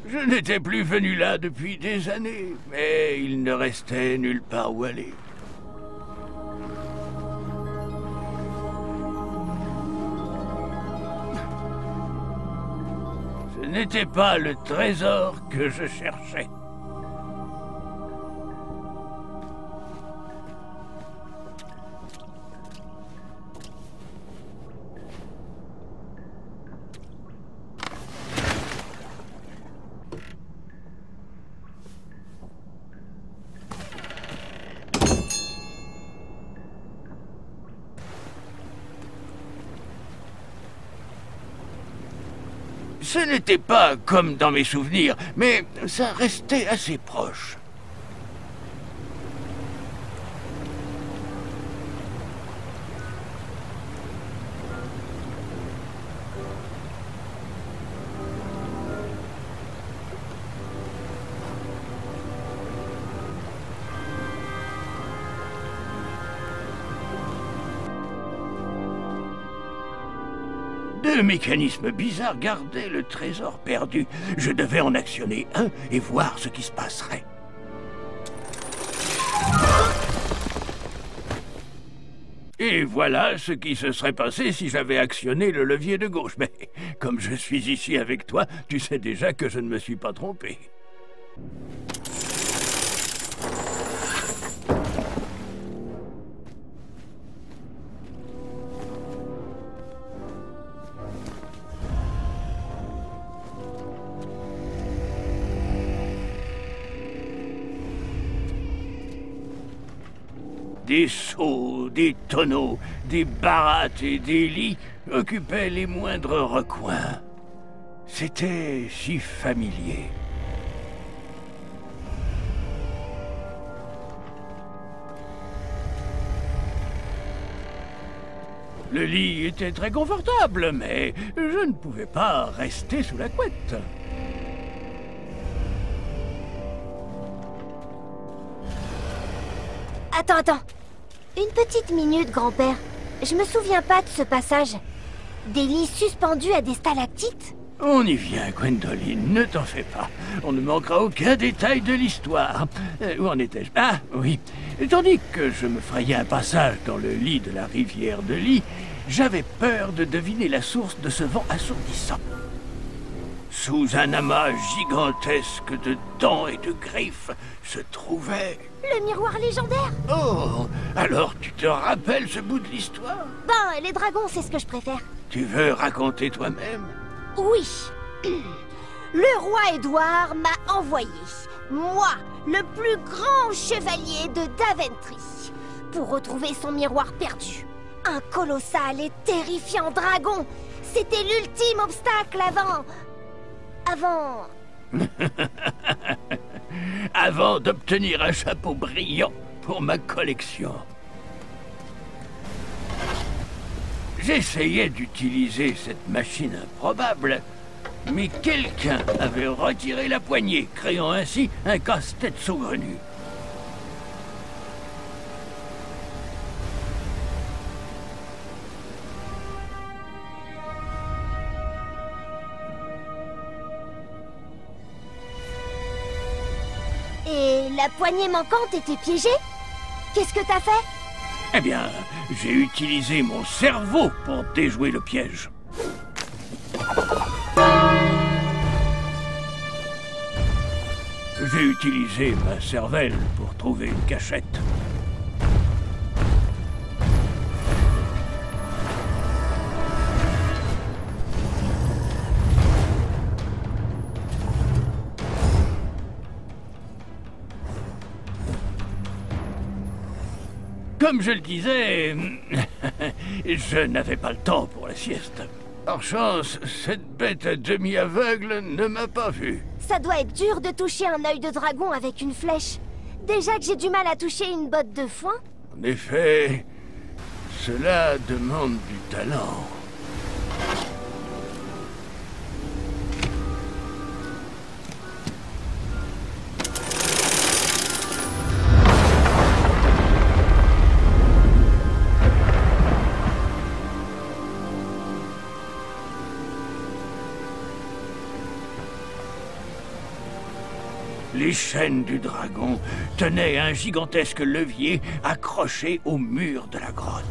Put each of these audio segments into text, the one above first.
Je n'étais plus venu là depuis des années, mais il ne restait nulle part où aller. Ce n'était pas le trésor que je cherchais. Ce n'était pas comme dans mes souvenirs, mais ça restait assez proche. Deux mécanismes bizarres gardaient le trésor perdu. Je devais en actionner un et voir ce qui se passerait. Et voilà ce qui se serait passé si j'avais actionné le levier de gauche. Mais comme je suis ici avec toi, tu sais déjà que je ne me suis pas trompé. Des seaux, des tonneaux, des barattes et des lits occupaient les moindres recoins. C'était si familier. Le lit était très confortable, mais je ne pouvais pas rester sous la couette. Attends. Une petite minute, grand-père. Je me souviens pas de ce passage. Des lits suspendus à des stalactites? On y vient, Gwendoline, ne t'en fais pas. On ne manquera aucun détail de l'histoire. Où en étais-je? Ah, oui. Tandis que je me frayais un passage dans le lit de la rivière de Lee, j'avais peur de deviner la source de ce vent assourdissant. Sous un amas gigantesque de dents et de griffes se trouvait... Le miroir légendaire? Oh, alors tu te rappelles ce bout de l'histoire? Ben, les dragons, c'est ce que je préfère. Tu veux raconter toi-même? Oui. Le roi Édouard m'a envoyé, moi, le plus grand chevalier de Daventry, pour retrouver son miroir perdu. Un colossal et terrifiant dragon. C'était l'ultime obstacle Avant d'obtenir un chapeau brillant pour ma collection. J'essayais d'utiliser cette machine improbable, mais quelqu'un avait retiré la poignée, créant ainsi un casse-tête saugrenu. Et la poignée manquante était piégée? Qu'est-ce que t'as fait? Eh bien, j'ai utilisé mon cerveau pour déjouer le piège. J'ai utilisé ma cervelle pour trouver une cachette. Comme je le disais, je n'avais pas le temps pour la sieste. Par chance, cette bête à demi aveugle ne m'a pas vu. Ça doit être dur de toucher un œil de dragon avec une flèche. Déjà que j'ai du mal à toucher une botte de foin. En effet, cela demande du talent. Les chaînes du dragon tenaient un gigantesque levier accroché au mur de la grotte.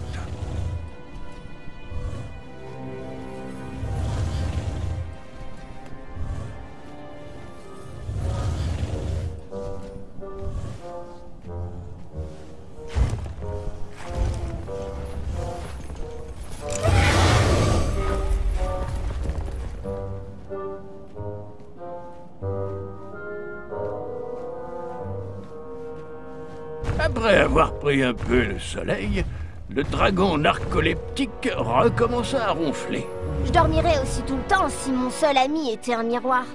Après avoir pris un peu le soleil, le dragon narcoleptique recommença à ronfler. Je dormirais aussi tout le temps si mon seul ami était un miroir.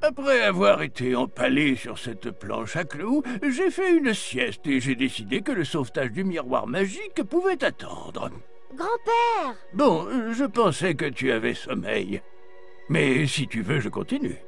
Après avoir été empalé sur cette planche à clous, j'ai fait une sieste et j'ai décidé que le sauvetage du miroir magique pouvait attendre. Grand-père! Bon, je pensais que tu avais sommeil. Mais si tu veux, je continue.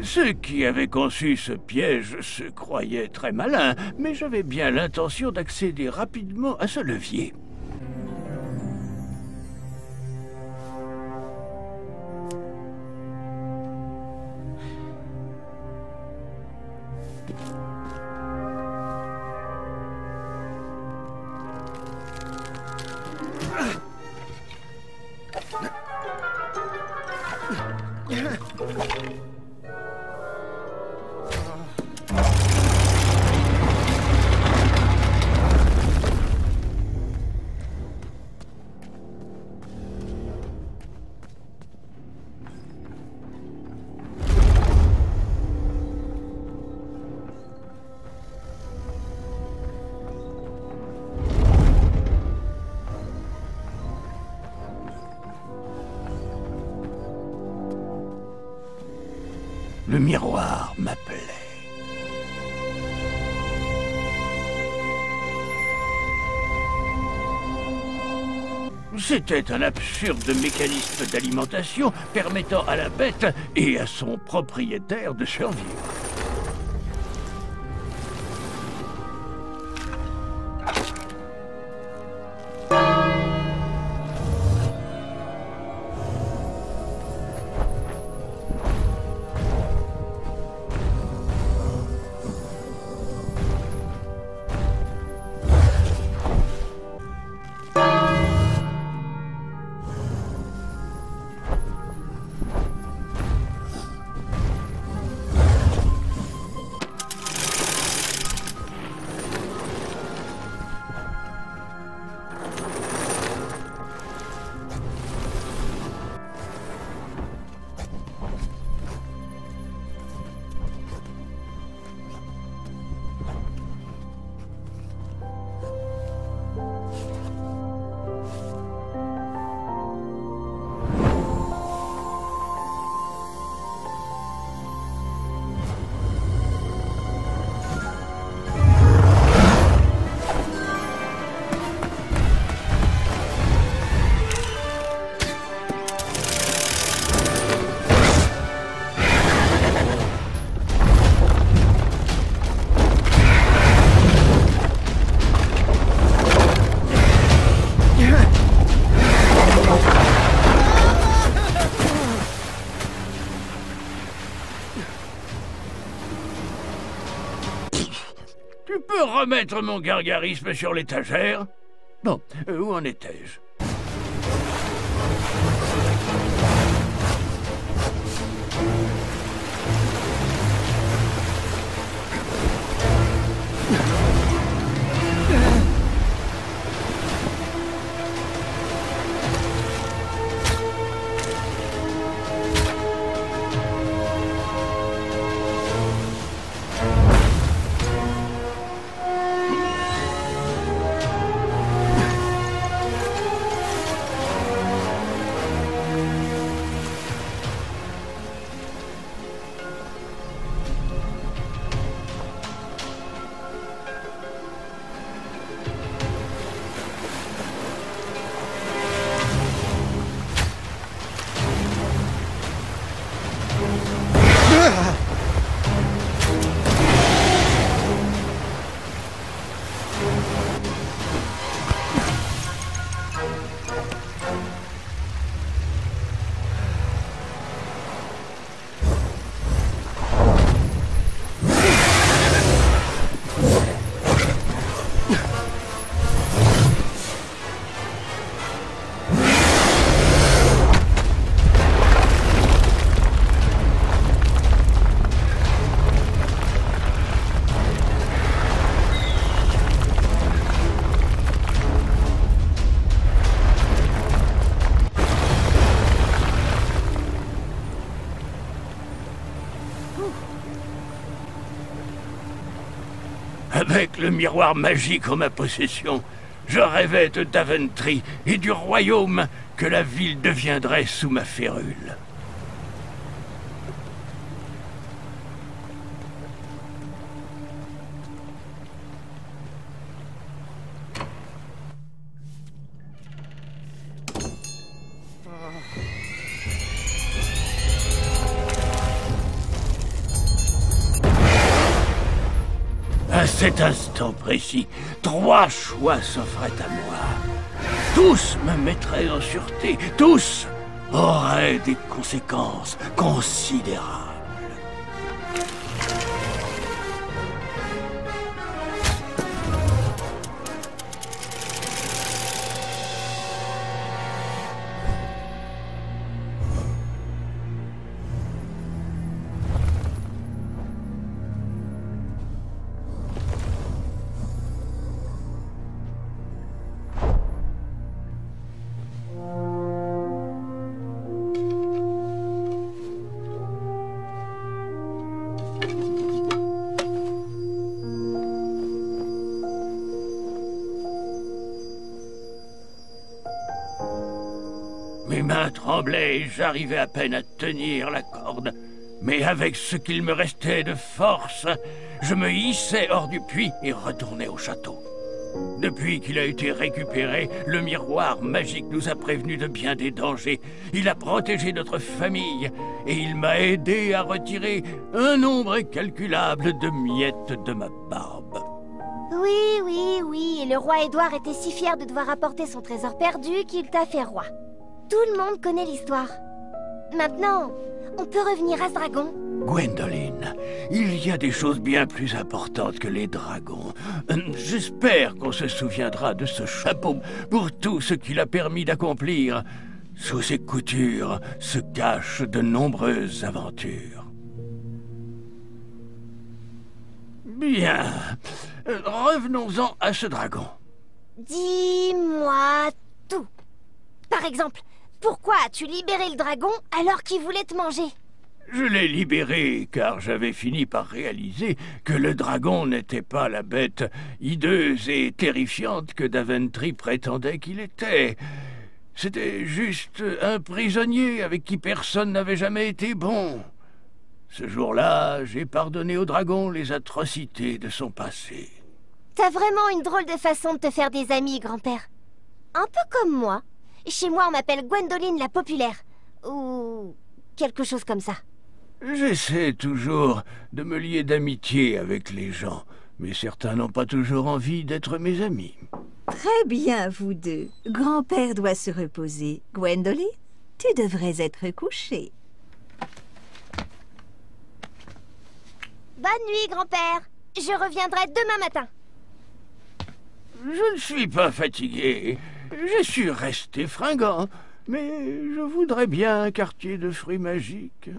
Ceux qui avaient conçu ce piège se croyaient très malins, mais j'avais bien l'intention d'accéder rapidement à ce levier. Le miroir m'appelait. C'était un absurde mécanisme d'alimentation permettant à la bête et à son propriétaire de survivre. Tu peux remettre mon gargarisme sur l'étagère? Bon, où en étais-je? Avec le miroir magique en ma possession, je rêvais de Daventry et du royaume que la ville deviendrait sous ma férule. À cet instant précis, 3 choix s'offraient à moi. Tous me mettraient en sûreté, tous auraient des conséquences considérables. Mes mains tremblaient et j'arrivais à peine à tenir la corde. Mais avec ce qu'il me restait de force, je me hissais hors du puits et retournais au château. Depuis qu'il a été récupéré, le miroir magique nous a prévenus de bien des dangers. Il a protégé notre famille et il m'a aidé à retirer un nombre incalculable de miettes de ma barbe. Oui, et le roi Édouard était si fier de devoir apporter son trésor perdu qu'il t'a fait roi. Tout le monde connaît l'histoire. Maintenant, on peut revenir à ce dragon. Gwendoline, il y a des choses bien plus importantes que les dragons. J'espère qu'on se souviendra de ce chapeau pour tout ce qu'il a permis d'accomplir. Sous ses coutures se cachent de nombreuses aventures. Bien, revenons-en à ce dragon. Dis-moi tout. Par exemple, pourquoi as-tu libéré le dragon alors qu'il voulait te manger? Je l'ai libéré car j'avais fini par réaliser que le dragon n'était pas la bête hideuse et terrifiante que Daventry prétendait qu'il était. C'était juste un prisonnier avec qui personne n'avait jamais été bon. Ce jour-là, j'ai pardonné au dragon les atrocités de son passé. T'as vraiment une drôle de façon de te faire des amis, grand-père. Un peu comme moi. Chez moi, on m'appelle Gwendoline la populaire. Ou quelque chose comme ça. J'essaie toujours de me lier d'amitié avec les gens, mais certains n'ont pas toujours envie d'être mes amis. Très bien, vous deux. Grand-père doit se reposer. Gwendoline, tu devrais être couchée. Bonne nuit, grand-père. Je reviendrai demain matin. Je ne suis pas fatigué. J'ai su rester fringant, mais je voudrais bien un quartier de fruits magiques.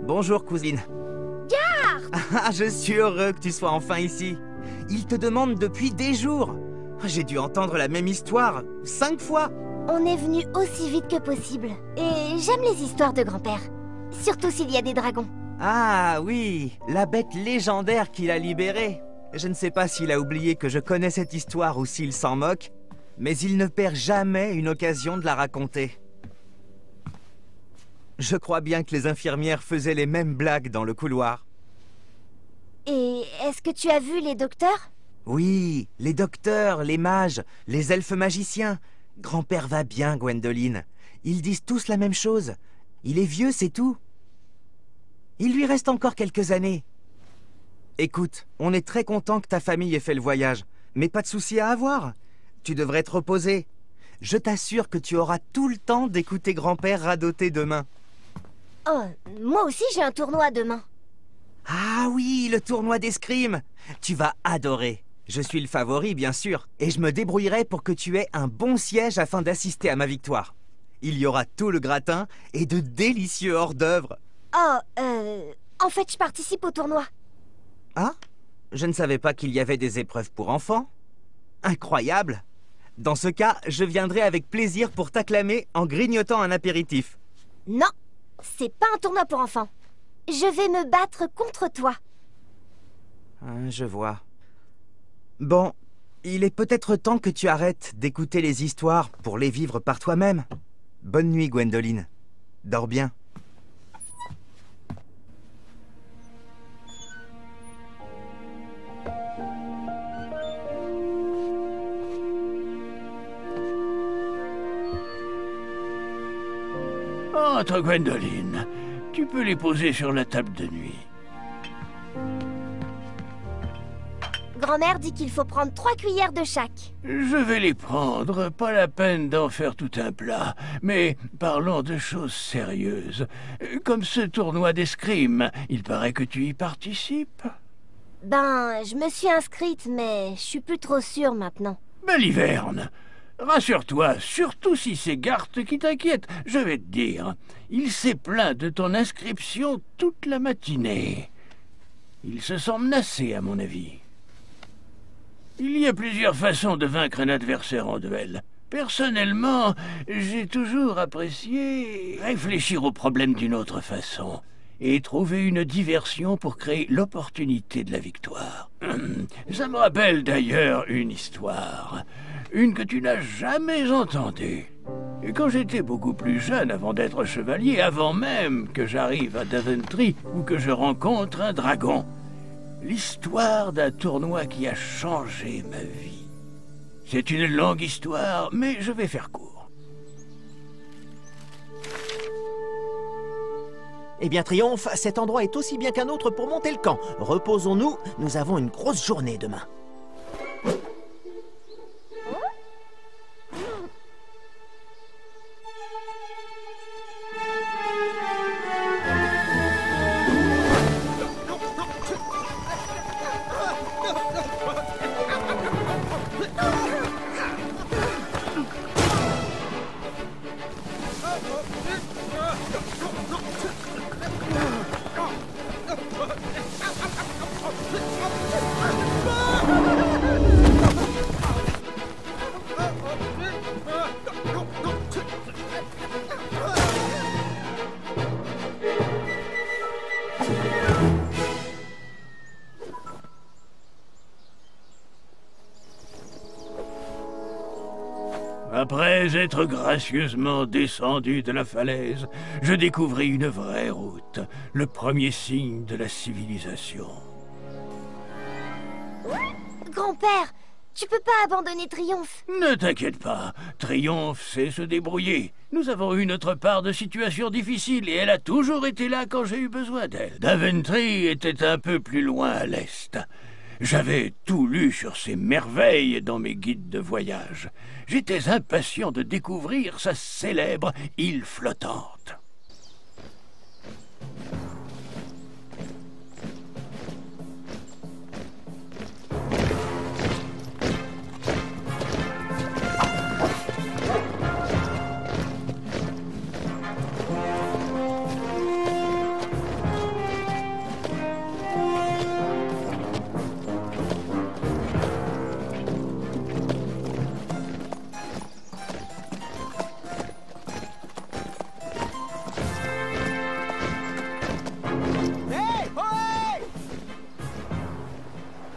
Bonjour, cousine. Ah, je suis heureux que tu sois enfin ici. Il te demande depuis des jours. J'ai dû entendre la même histoire 5 fois. On est venu aussi vite que possible. Et j'aime les histoires de grand-père. Surtout s'il y a des dragons. Ah oui, la bête légendaire qu'il a libérée. Je ne sais pas s'il a oublié que je connais cette histoire ou s'il s'en moque, mais il ne perd jamais une occasion de la raconter. Je crois bien que les infirmières faisaient les mêmes blagues dans le couloir. Et est-ce que tu as vu les docteurs? Oui, les docteurs, les mages, les elfes magiciens. Grand-père va bien, Gwendoline. Ils disent tous la même chose. Il est vieux, c'est tout. Il lui reste encore quelques années. Écoute, on est très content que ta famille ait fait le voyage, mais pas de souci à avoir. Tu devrais te reposer. Je t'assure que tu auras tout le temps d'écouter grand-père radoter demain. Oh, moi aussi j'ai un tournoi demain. Ah oui, le tournoi d'escrime. Tu vas adorer. Je suis le favori, bien sûr, et je me débrouillerai pour que tu aies un bon siège afin d'assister à ma victoire. Il y aura tout le gratin et de délicieux hors-d'œuvre. Oh, en fait, je participe au tournoi. Ah? Je ne savais pas qu'il y avait des épreuves pour enfants. Incroyable! Dans ce cas, je viendrai avec plaisir pour t'acclamer en grignotant un apéritif. Non, c'est pas un tournoi pour enfants. Je vais me battre contre toi. Je vois. Bon, il est peut-être temps que tu arrêtes d'écouter les histoires pour les vivre par toi-même. Bonne nuit, Gwendoline. Dors bien. Entre, Gwendoline. Tu peux les poser sur la table de nuit. Grand-mère dit qu'il faut prendre 3 cuillères de chaque. Je vais les prendre, pas la peine d'en faire tout un plat. Mais parlons de choses sérieuses. Comme ce tournoi d'escrime, il paraît que tu y participes. Ben, je me suis inscrite, mais je suis plus trop sûre maintenant. Baliverne, rassure-toi, surtout si c'est Garth qui t'inquiète. Je vais te dire, il s'est plaint de ton inscription toute la matinée. Il se sent menacé, à mon avis. Il y a plusieurs façons de vaincre un adversaire en duel. Personnellement, j'ai toujours apprécié réfléchir au problème d'une autre façon et trouver une diversion pour créer l'opportunité de la victoire. Ça me rappelle d'ailleurs une histoire, une que tu n'as jamais entendue. Et quand j'étais beaucoup plus jeune, avant d'être chevalier, avant même que j'arrive à Daventry ou que je rencontre un dragon, l'histoire d'un tournoi qui a changé ma vie. C'est une longue histoire, mais je vais faire court. Eh bien, Triomphe, cet endroit est aussi bien qu'un autre pour monter le camp. Reposons-nous, nous avons une grosse journée demain. Après être gracieusement descendu de la falaise, je découvris une vraie route, le premier signe de la civilisation. Grand-père, tu peux pas abandonner Triomphe. Ne t'inquiète pas, Triomphe sait se débrouiller. Nous avons eu notre part de situations difficiles et elle a toujours été là quand j'ai eu besoin d'elle. Daventry était un peu plus loin à l'est. J'avais tout lu sur ses merveilles dans mes guides de voyage. J'étais impatient de découvrir sa célèbre île flottante.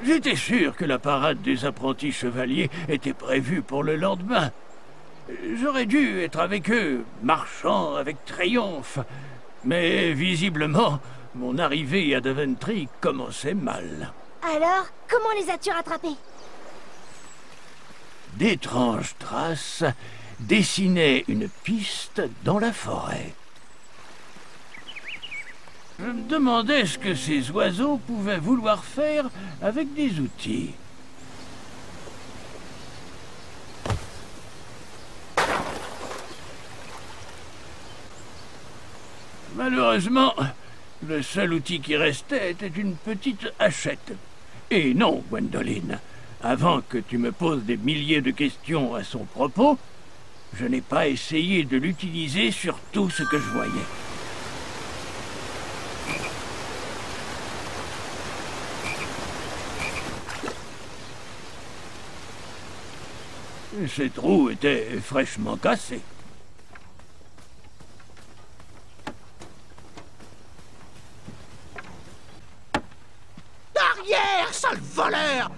J'étais sûr que la parade des apprentis chevaliers était prévue pour le lendemain. J'aurais dû être avec eux, marchant avec triomphe. Mais visiblement, mon arrivée à Daventry commençait mal. Alors, comment les as-tu rattrapés? D'étranges traces dessinaient une piste dans la forêt. Je me demandais ce que ces oiseaux pouvaient vouloir faire avec des outils. Malheureusement, le seul outil qui restait était une petite hachette. Et non, Gwendoline, avant que tu me poses des milliers de questions à son propos, je n'ai pas essayé de l'utiliser sur tout ce que je voyais. Ces trous étaient fraîchement cassés. Derrière, sale voleur!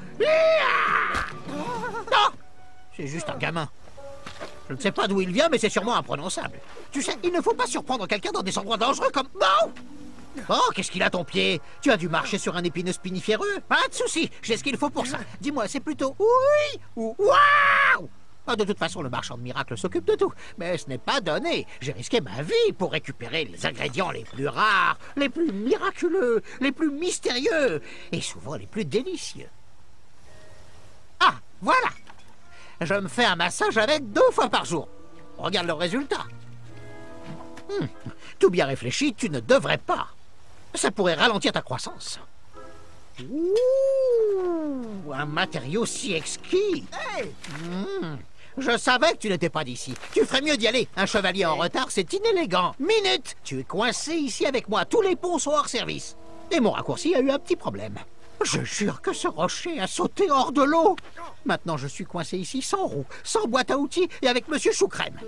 Non! C'est juste un gamin. Je ne sais pas d'où il vient, mais c'est sûrement imprononçable. Tu sais, il ne faut pas surprendre quelqu'un dans des endroits dangereux comme... Non! Oh, qu'est-ce qu'il a ton pied? Tu as dû marcher sur un épineux spiniféreux? Pas de souci, j'ai ce qu'il faut pour ça. Dis-moi, c'est plutôt oui ou waouh? Ah, de toute façon, le marchand de miracles s'occupe de tout. Mais ce n'est pas donné. J'ai risqué ma vie pour récupérer les ingrédients les plus rares, les plus miraculeux, les plus mystérieux et souvent les plus délicieux. Ah, voilà! Je me fais un massage avec 2 fois par jour. Regarde le résultat. Tout bien réfléchi, tu ne devrais pas. Ça pourrait ralentir ta croissance. Ouh, un matériau si exquis. Hey. Je savais que tu n'étais pas d'ici. Tu ferais mieux d'y aller. Un chevalier en retard, c'est inélégant. Minute! Tu es coincé ici avec moi. Tous les ponts sont hors service. Et mon raccourci a eu un petit problème. Je jure que ce rocher a sauté hors de l'eau. Maintenant, je suis coincé ici sans roue, sans boîte à outils et avec Monsieur Choucrème.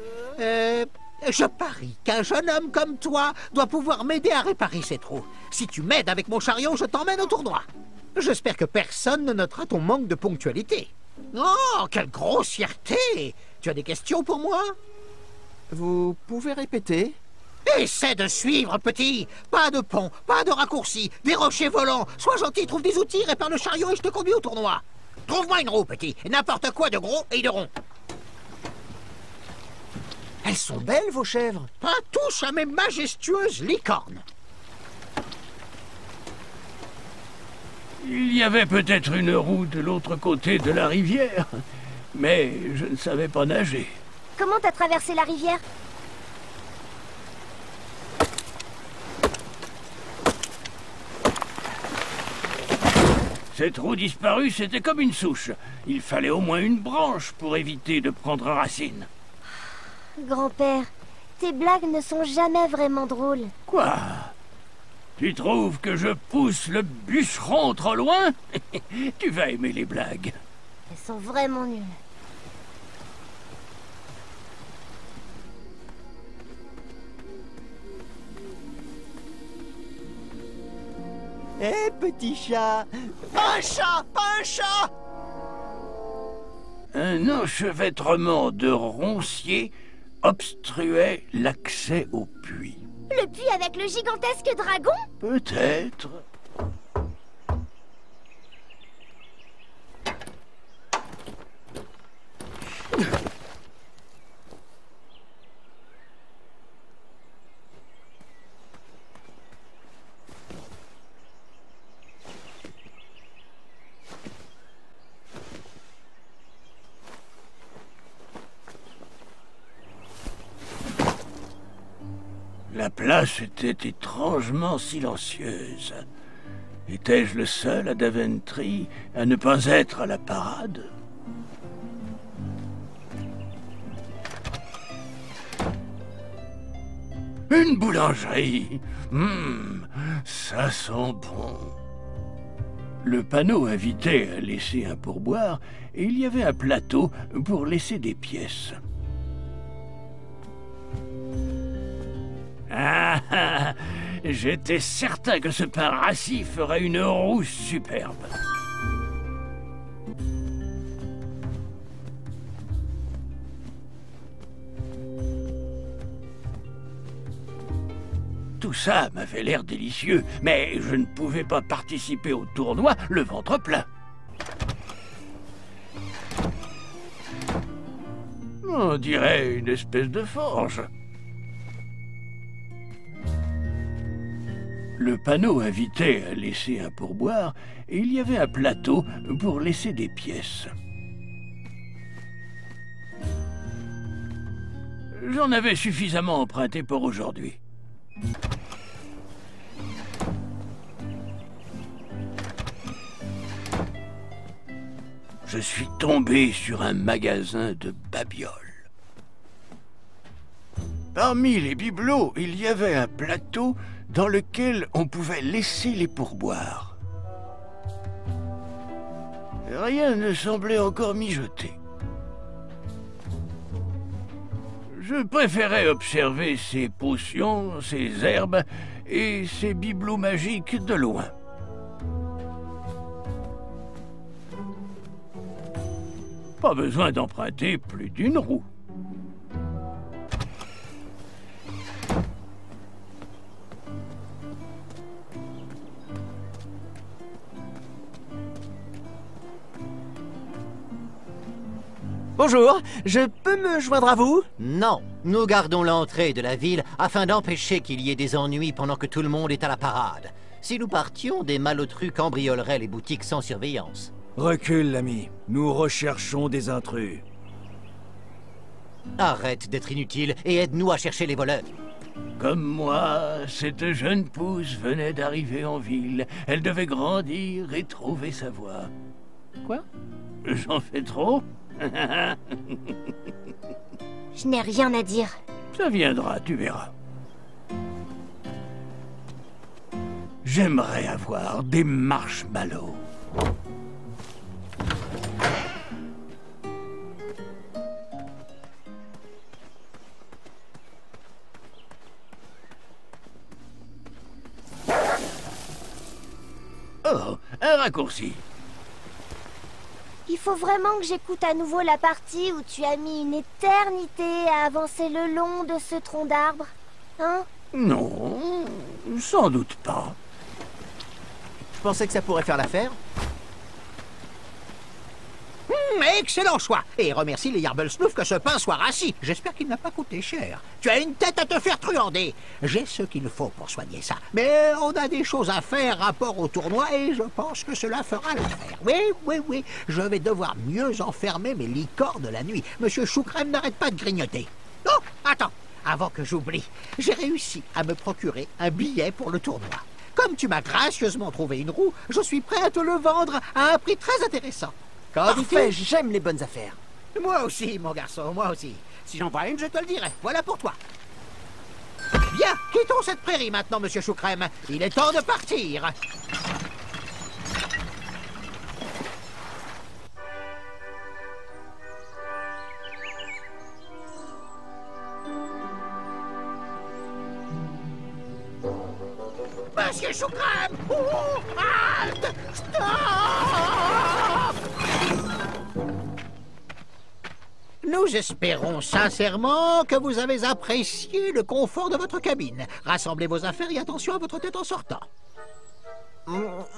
Je parie qu'un jeune homme comme toi doit pouvoir m'aider à réparer ces trous. Si tu m'aides avec mon chariot, je t'emmène au tournoi. J'espère que personne ne notera ton manque de ponctualité. Oh, quelle grossièreté! Tu as des questions pour moi? Vous pouvez répéter? Essaie de suivre, petit! Pas de pont, pas de raccourci, des rochers volants. Sois gentil, trouve des outils, répare le chariot et je te conduis au tournoi. Trouve-moi une roue, petit. N'importe quoi de gros et de rond. Elles sont belles, vos chèvres. Pas touche à mes majestueuses licornes. Il y avait peut-être une roue de l'autre côté de la rivière, mais je ne savais pas nager. Comment t'as traversé la rivière? Cette roue disparue, c'était comme une souche. Il fallait au moins une branche pour éviter de prendre racine. Grand-père, tes blagues ne sont jamais vraiment drôles. Quoi? Tu trouves que je pousse le bûcheron trop loin? Tu vas aimer les blagues. Elles sont vraiment nulles. Hé, petit chat! Pas un chat! Pas un chat! un enchevêtrement de ronciers obstruait l'accès au puits. Le puits avec le gigantesque dragon? Peut-être. La place était étrangement silencieuse. Étais-je le seul à Daventry à ne pas être à la parade? Une boulangerie. Ça sent bon. Le panneau invitait à laisser un pourboire et il y avait un plateau pour laisser des pièces. Ah, j'étais certain que ce pain rassis ferait une roue superbe. Tout ça m'avait l'air délicieux, mais je ne pouvais pas participer au tournoi le ventre plein. On dirait une espèce de forge. Le panneau invitait à laisser un pourboire et il y avait un plateau pour laisser des pièces. J'en avais suffisamment emprunté pour aujourd'hui. Je suis tombé sur un magasin de babioles. Parmi les bibelots, il y avait un plateau dans lequel on pouvait laisser les pourboires. Rien ne semblait encore mijoter. Je préférais observer ces potions, ces herbes et ces bibelots magiques de loin. Pas besoin d'emprunter plus d'une roue. Bonjour, je peux me joindre à vous? Non, nous gardons l'entrée de la ville afin d'empêcher qu'il y ait des ennuis pendant que tout le monde est à la parade. Si nous partions, des malotrus cambrioleraient les boutiques sans surveillance. Recule, l'ami. Nous recherchons des intrus. Arrête d'être inutile et aide-nous à chercher les voleurs. Comme moi, cette jeune pousse venait d'arriver en ville. Elle devait grandir et trouver sa voie. Quoi? J'en fais trop? Je n'ai rien à dire. Ça viendra, tu verras. J'aimerais avoir des marshmallows. Oh, un raccourci. Il faut vraiment que j'écoute à nouveau la partie où tu as mis une éternité à avancer le long de ce tronc d'arbre, hein? Non, sans doute pas. Je pensais que ça pourrait faire l'affaire. Excellent choix. Et remercie les Yarblesnoof que ce pain soit rassis. J'espère qu'il n'a pas coûté cher. Tu as une tête à te faire truander. J'ai ce qu'il faut pour soigner ça. Mais on a des choses à faire rapport au tournoi et je pense que cela fera l'affaire. Oui. Je vais devoir mieux enfermer mes licornes la nuit. Monsieur Choucrème n'arrête pas de grignoter. Oh, attends. Avant que j'oublie, j'ai réussi à me procurer un billet pour le tournoi. Comme tu m'as gracieusement trouvé une roue, je suis prêt à te le vendre à un prix très intéressant. Parfait, j'aime les bonnes affaires. Moi aussi, mon garçon, moi aussi. Si j'en vois une, je te le dirai. Voilà pour toi. Bien, quittons cette prairie maintenant, monsieur Choucrème. Il est temps de partir. Monsieur Choucrème! Oh, halte! Stop! Nous espérons sincèrement que vous avez apprécié le confort de votre cabine. Rassemblez vos affaires et attention à votre tête en sortant.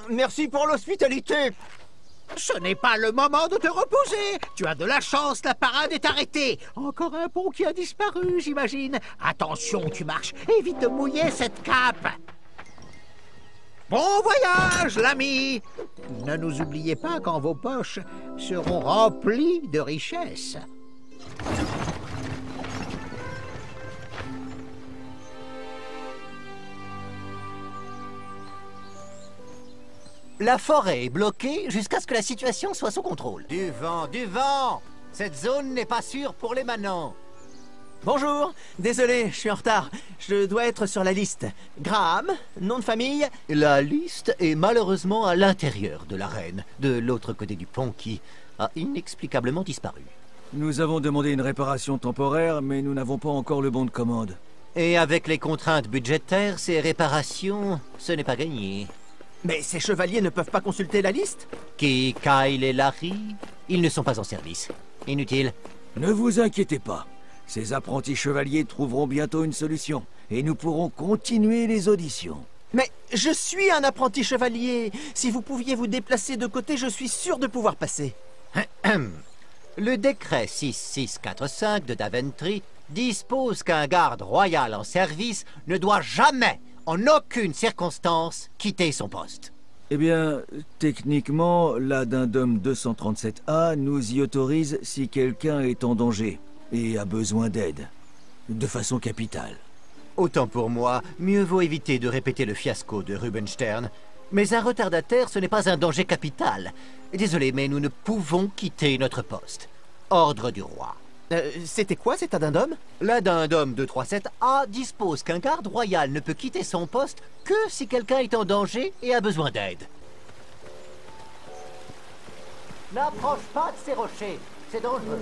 Merci pour l'hospitalité. Ce n'est pas le moment de te reposer. Tu as de la chance, la parade est arrêtée. Encore un pont qui a disparu, j'imagine. Attention, tu marches. Évite de mouiller cette cape. Bon voyage, l'ami. Ne nous oubliez pas quand vos poches seront remplies de richesses. La forêt est bloquée jusqu'à ce que la situation soit sous contrôle. Du vent, du vent! Cette zone n'est pas sûre pour les manants. Bonjour, désolé, je suis en retard. Je dois être sur la liste. Graham, nom de famille. La liste est malheureusement à l'intérieur de l'arène, de l'autre côté du pont qui a inexplicablement disparu. Nous avons demandé une réparation temporaire, mais nous n'avons pas encore le bon de commande. Et avec les contraintes budgétaires, ces réparations, ce n'est pas gagné. Mais ces chevaliers ne peuvent pas consulter la liste? Qui, Kyle et Larry, ils ne sont pas en service. Inutile. Ne vous inquiétez pas. Ces apprentis chevaliers trouveront bientôt une solution, et nous pourrons continuer les auditions. Mais je suis un apprenti chevalier. Si vous pouviez vous déplacer de côté, je suis sûr de pouvoir passer. Le décret 6645 de Daventry dispose qu'un garde royal en service ne doit jamais, en aucune circonstance, quitter son poste. Eh bien, techniquement, l'addendum 237A nous y autorise si quelqu'un est en danger et a besoin d'aide, de façon capitale. Autant pour moi, mieux vaut éviter de répéter le fiasco de Rubenstern. Mais un retardataire, ce n'est pas un danger capital. Désolé, mais nous ne pouvons quitter notre poste. Ordre du roi. C'était quoi cet addendum? L'addendum 237A dispose qu'un garde royal ne peut quitter son poste que si quelqu'un est en danger et a besoin d'aide. N'approche pas de ces rochers, c'est dangereux.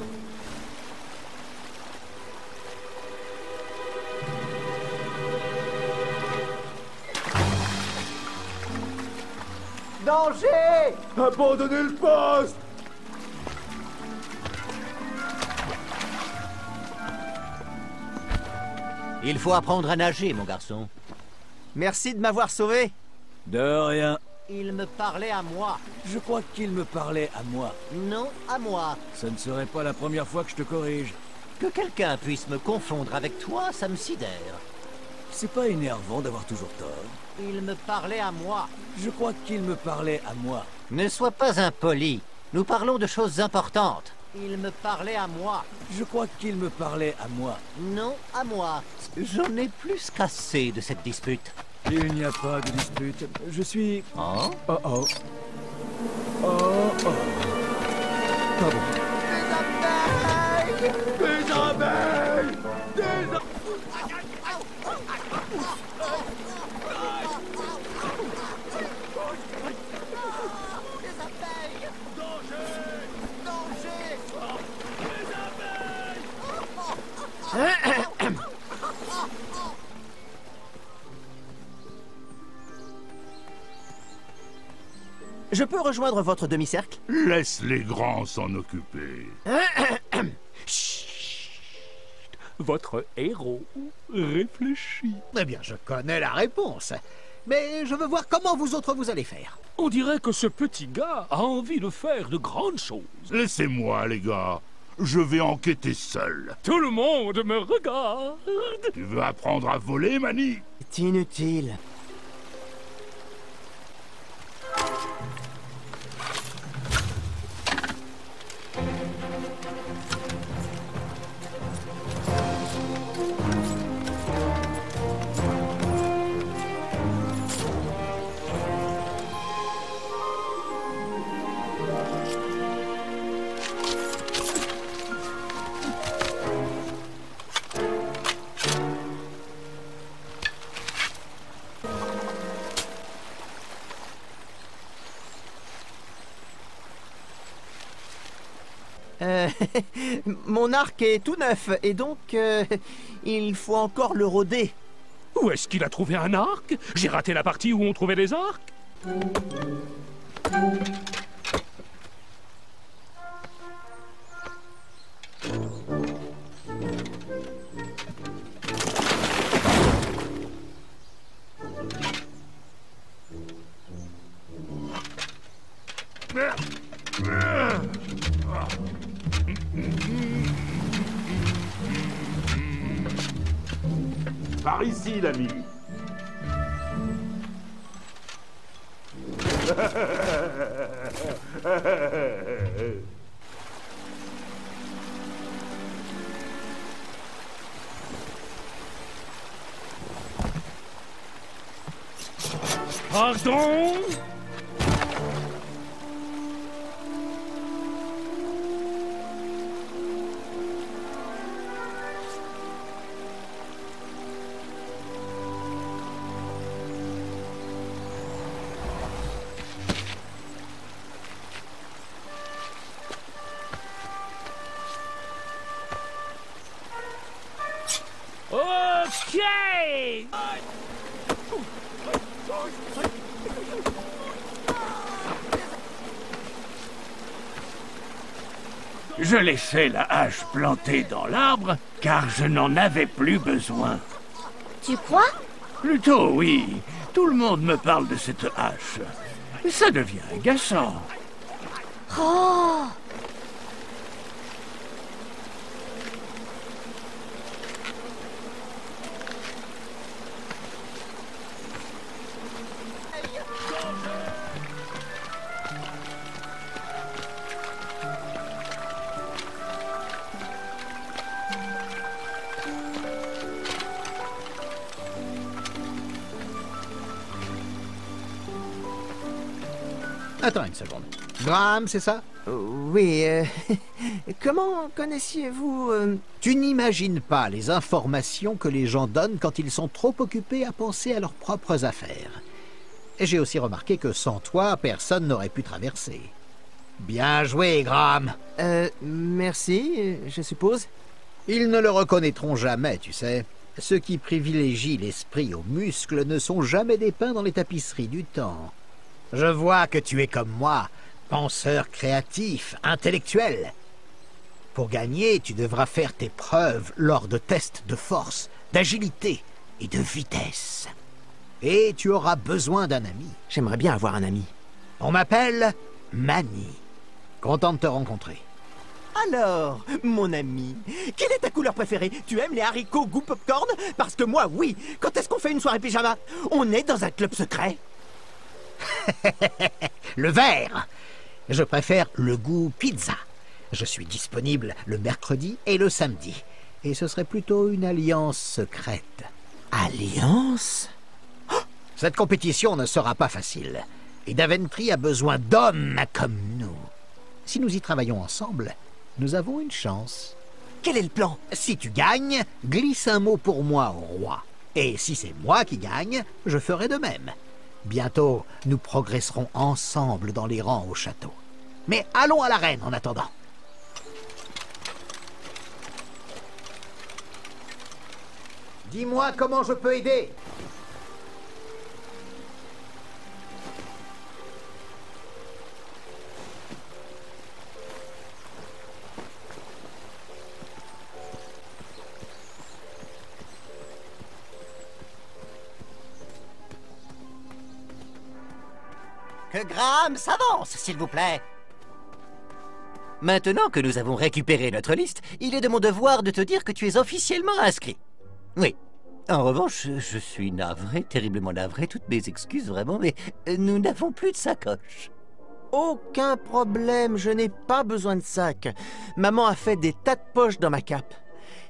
Danger! Abandonnez le poste! Il faut apprendre à nager, mon garçon. Merci de m'avoir sauvé. De rien. Il me parlait à moi. Je crois qu'il me parlait à moi. Non, à moi. Ce ne serait pas la première fois que je te corrige. Que quelqu'un puisse me confondre avec toi, ça me sidère. C'est pas énervant d'avoir toujours tort. Il me parlait à moi. Je crois qu'il me parlait à moi. Ne sois pas impoli. Nous parlons de choses importantes. Il me parlait à moi. Je crois qu'il me parlait à moi. Non, à moi. J'en ai plus qu'assez de cette dispute. Il n'y a pas de dispute. Je suis... Oh? Oh oh. Oh oh. Pardon. Des abeilles! Des abeilles! Je peux rejoindre votre demi-cercle? Laisse les grands s'en occuper. Chut. Votre héros réfléchit. Eh bien, je connais la réponse. Mais je veux voir comment vous autres vous allez faire. On dirait que ce petit gars a envie de faire de grandes choses. Laissez-moi, les gars. Je vais enquêter seul. Tout le monde me regarde. Tu veux apprendre à voler, Manny? C'est inutile. Mon arc est tout neuf, et donc, il faut encore le rôder. Où est-ce qu'il a trouvé un arc? J'ai raté la partie où on trouvait des arcs. Par ici, l'ami. Pardon? Okay! Je laissais la hache plantée dans l'arbre, car je n'en avais plus besoin. Tu crois? Plutôt oui. Tout le monde me parle de cette hache. Ça devient agaçant. Oh! Attends une seconde. Graham, c'est ça? Oui, comment connaissiez-vous... Tu n'imagines pas les informations que les gens donnent quand ils sont trop occupés à penser à leurs propres affaires. Et j'ai aussi remarqué que sans toi, personne n'aurait pu traverser. Bien joué, Graham. Merci, je suppose. Ils ne le reconnaîtront jamais, tu sais. Ceux qui privilégient l'esprit aux muscles ne sont jamais dépeints dans les tapisseries du temps. Je vois que tu es comme moi, penseur créatif, intellectuel. Pour gagner, tu devras faire tes preuves lors de tests de force, d'agilité et de vitesse. Et tu auras besoin d'un ami. J'aimerais bien avoir un ami. On m'appelle Manny. Content de te rencontrer. Alors, mon ami, quelle est ta couleur préférée? Tu aimes les haricots goût popcorn? Parce que moi, oui. Quand est-ce qu'on fait une soirée pyjama? On est dans un club secret. Le vert. Je préfère le goût pizza. Je suis disponible le mercredi et le samedi. Et ce serait plutôt une alliance secrète. Alliance? Cette compétition ne sera pas facile. Et Daventry a besoin d'hommes comme nous. Si nous y travaillons ensemble, nous avons une chance. Quel est le plan? Si tu gagnes, glisse un mot pour moi au roi. Et si c'est moi qui gagne, je ferai de même. Bientôt, nous progresserons ensemble dans les rangs au château. Mais allons à l'arène en attendant. Dis-moi comment je peux aider. Que Graham s'avance, s'il vous plaît. Maintenant que nous avons récupéré notre liste, il est de mon devoir de te dire que tu es officiellement inscrit. Oui. En revanche, je suis navré, terriblement navré, toutes mes excuses vraiment, mais nous n'avons plus de sacoche. Aucun problème, je n'ai pas besoin de sac. Maman a fait des tas de poches dans ma cape.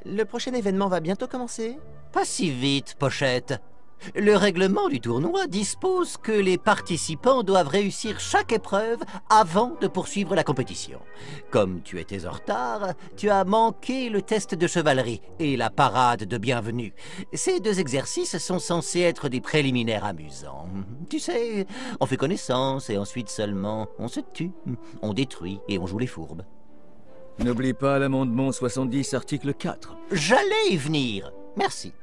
Le prochain événement va bientôt commencer? Pas si vite, Pochette. Le règlement du tournoi dispose que les participants doivent réussir chaque épreuve avant de poursuivre la compétition. Comme tu étais en retard, tu as manqué le test de chevalerie et la parade de bienvenue. Ces deux exercices sont censés être des préliminaires amusants. Tu sais, on fait connaissance et ensuite seulement on se tue, on détruit et on joue les fourbes. N'oublie pas l'amendement 70, article 4. J'allais y venir. Merci.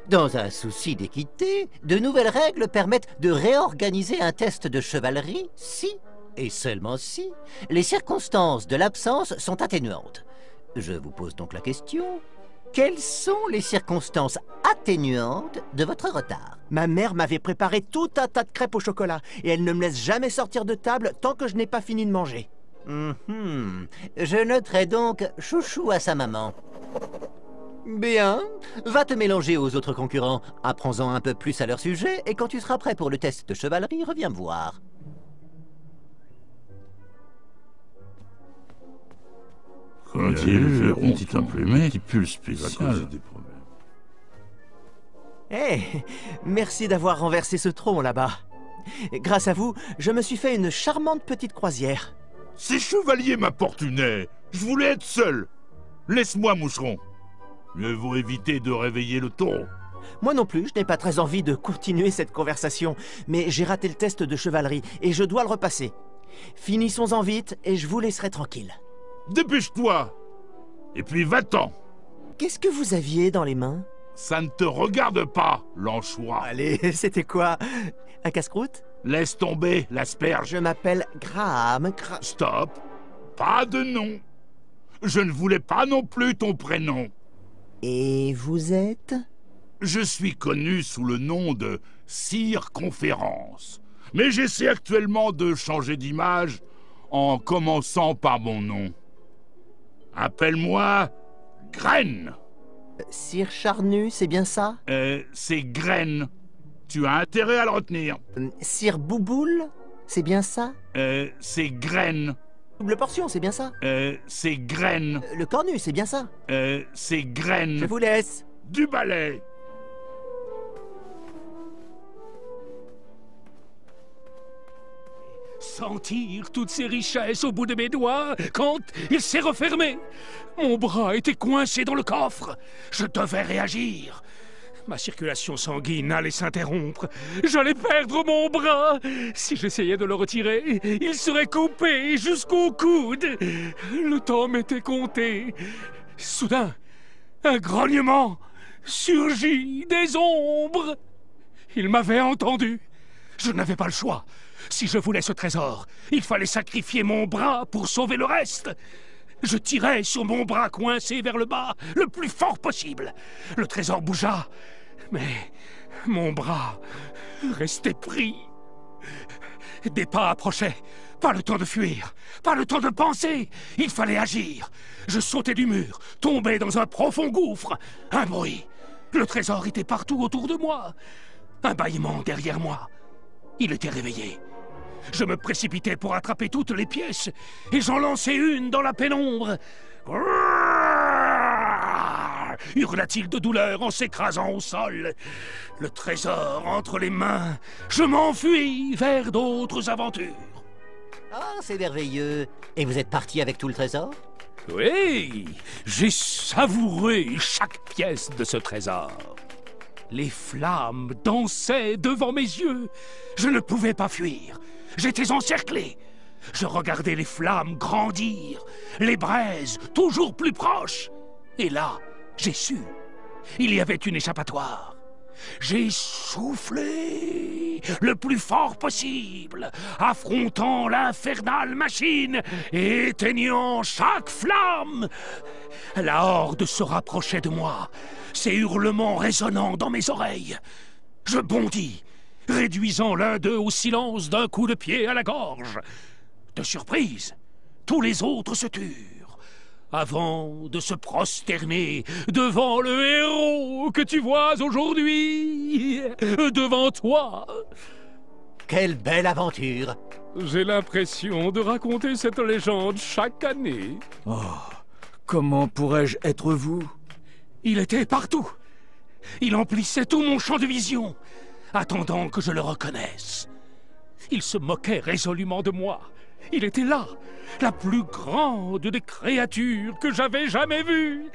Dans un souci d'équité, de nouvelles règles permettent de réorganiser un test de chevalerie si, et seulement si, les circonstances de l'absence sont atténuantes. Je vous pose donc la question, quelles sont les circonstances atténuantes de votre retard? Ma mère m'avait préparé tout un tas de crêpes au chocolat et elle ne me laisse jamais sortir de table tant que je n'ai pas fini de manger. Je noterai donc chouchou à sa maman. Bien. Va te mélanger aux autres concurrents. Apprends-en un peu plus à leur sujet, et quand tu seras prêt pour le test de chevalerie, reviens me voir. Quand ils verront ton petit pull spécial. Hé, merci d'avoir renversé ce tronc là-bas. Grâce à vous, je me suis fait une charmante petite croisière. Ces chevaliers m'importunaient. Je voulais être seul. Laisse-moi, moucheron. Mieux vaut éviter de réveiller le taureau. Moi non plus, je n'ai pas très envie de continuer cette conversation, mais j'ai raté le test de chevalerie et je dois le repasser. Finissons-en vite et je vous laisserai tranquille. Dépêche-toi. Et puis va-t'en. Qu'est-ce que vous aviez dans les mains? Ça ne te regarde pas, l'anchois. Allez, c'était quoi? Un casse-croûte? Laisse tomber l'asperge. Je m'appelle Graham. Stop. Pas de nom. Je ne voulais pas non plus ton prénom. Et vous êtes? Je suis connu sous le nom de Sire Conférence. Mais j'essaie actuellement de changer d'image en commençant par mon nom. Appelle-moi Graine. Sire Charnu, c'est bien ça? C'est Graine. Tu as intérêt à le retenir. Sire Bouboule, c'est bien ça? C'est Graine. Double portion, c'est bien ça? C'est Graine. Le cornu, c'est bien ça? C'est Graine. Je vous laisse. Du balai. Sentir toutes ces richesses au bout de mes doigts quand il s'est refermé. Mon bras était coincé dans le coffre. Je devais réagir. Ma circulation sanguine allait s'interrompre. J'allais perdre mon bras. Si j'essayais de le retirer, il serait coupé jusqu'au coude. Le temps m'était compté. Soudain, un grognement surgit des ombres. Il m'avait entendu. Je n'avais pas le choix. Si je voulais ce trésor, il fallait sacrifier mon bras pour sauver le reste. Je tirai sur mon bras coincé vers le bas, le plus fort possible. Le trésor bougea, mais mon bras restait pris. Des pas approchaient. Pas le temps de fuir, pas le temps de penser. Il fallait agir. Je sautai du mur, tombai dans un profond gouffre. Un bruit. Le trésor était partout autour de moi. Un bâillement derrière moi. Il était réveillé. Je me précipitai pour attraper toutes les pièces, et j'en lançai une dans la pénombre. Hurla-t-il de douleur en s'écrasant au sol. Le trésor entre les mains, je m'enfuis vers d'autres aventures. Ah, c'est merveilleux. Et vous êtes parti avec tout le trésor? Oui, j'ai savouré chaque pièce de ce trésor. Les flammes dansaient devant mes yeux. Je ne pouvais pas fuir. J'étais encerclé. Je regardais les flammes grandir, les braises toujours plus proches. Et là, j'ai su. Il y avait une échappatoire. J'ai soufflé le plus fort possible, affrontant l'infernale machine et éteignant chaque flamme. La horde se rapprochait de moi, ses hurlements résonnant dans mes oreilles. Je bondis, réduisant l'un d'eux au silence d'un coup de pied à la gorge. De surprise, tous les autres se turent, avant de se prosterner devant le héros que tu vois aujourd'hui, devant toi. Quelle belle aventure! J'ai l'impression de raconter cette légende chaque année. Oh, comment pourrais-je être vous? Il était partout. Il emplissait tout mon champ de vision, attendant que je le reconnaisse. Il se moquait résolument de moi. Il était là, la plus grande des créatures que j'avais jamais vues.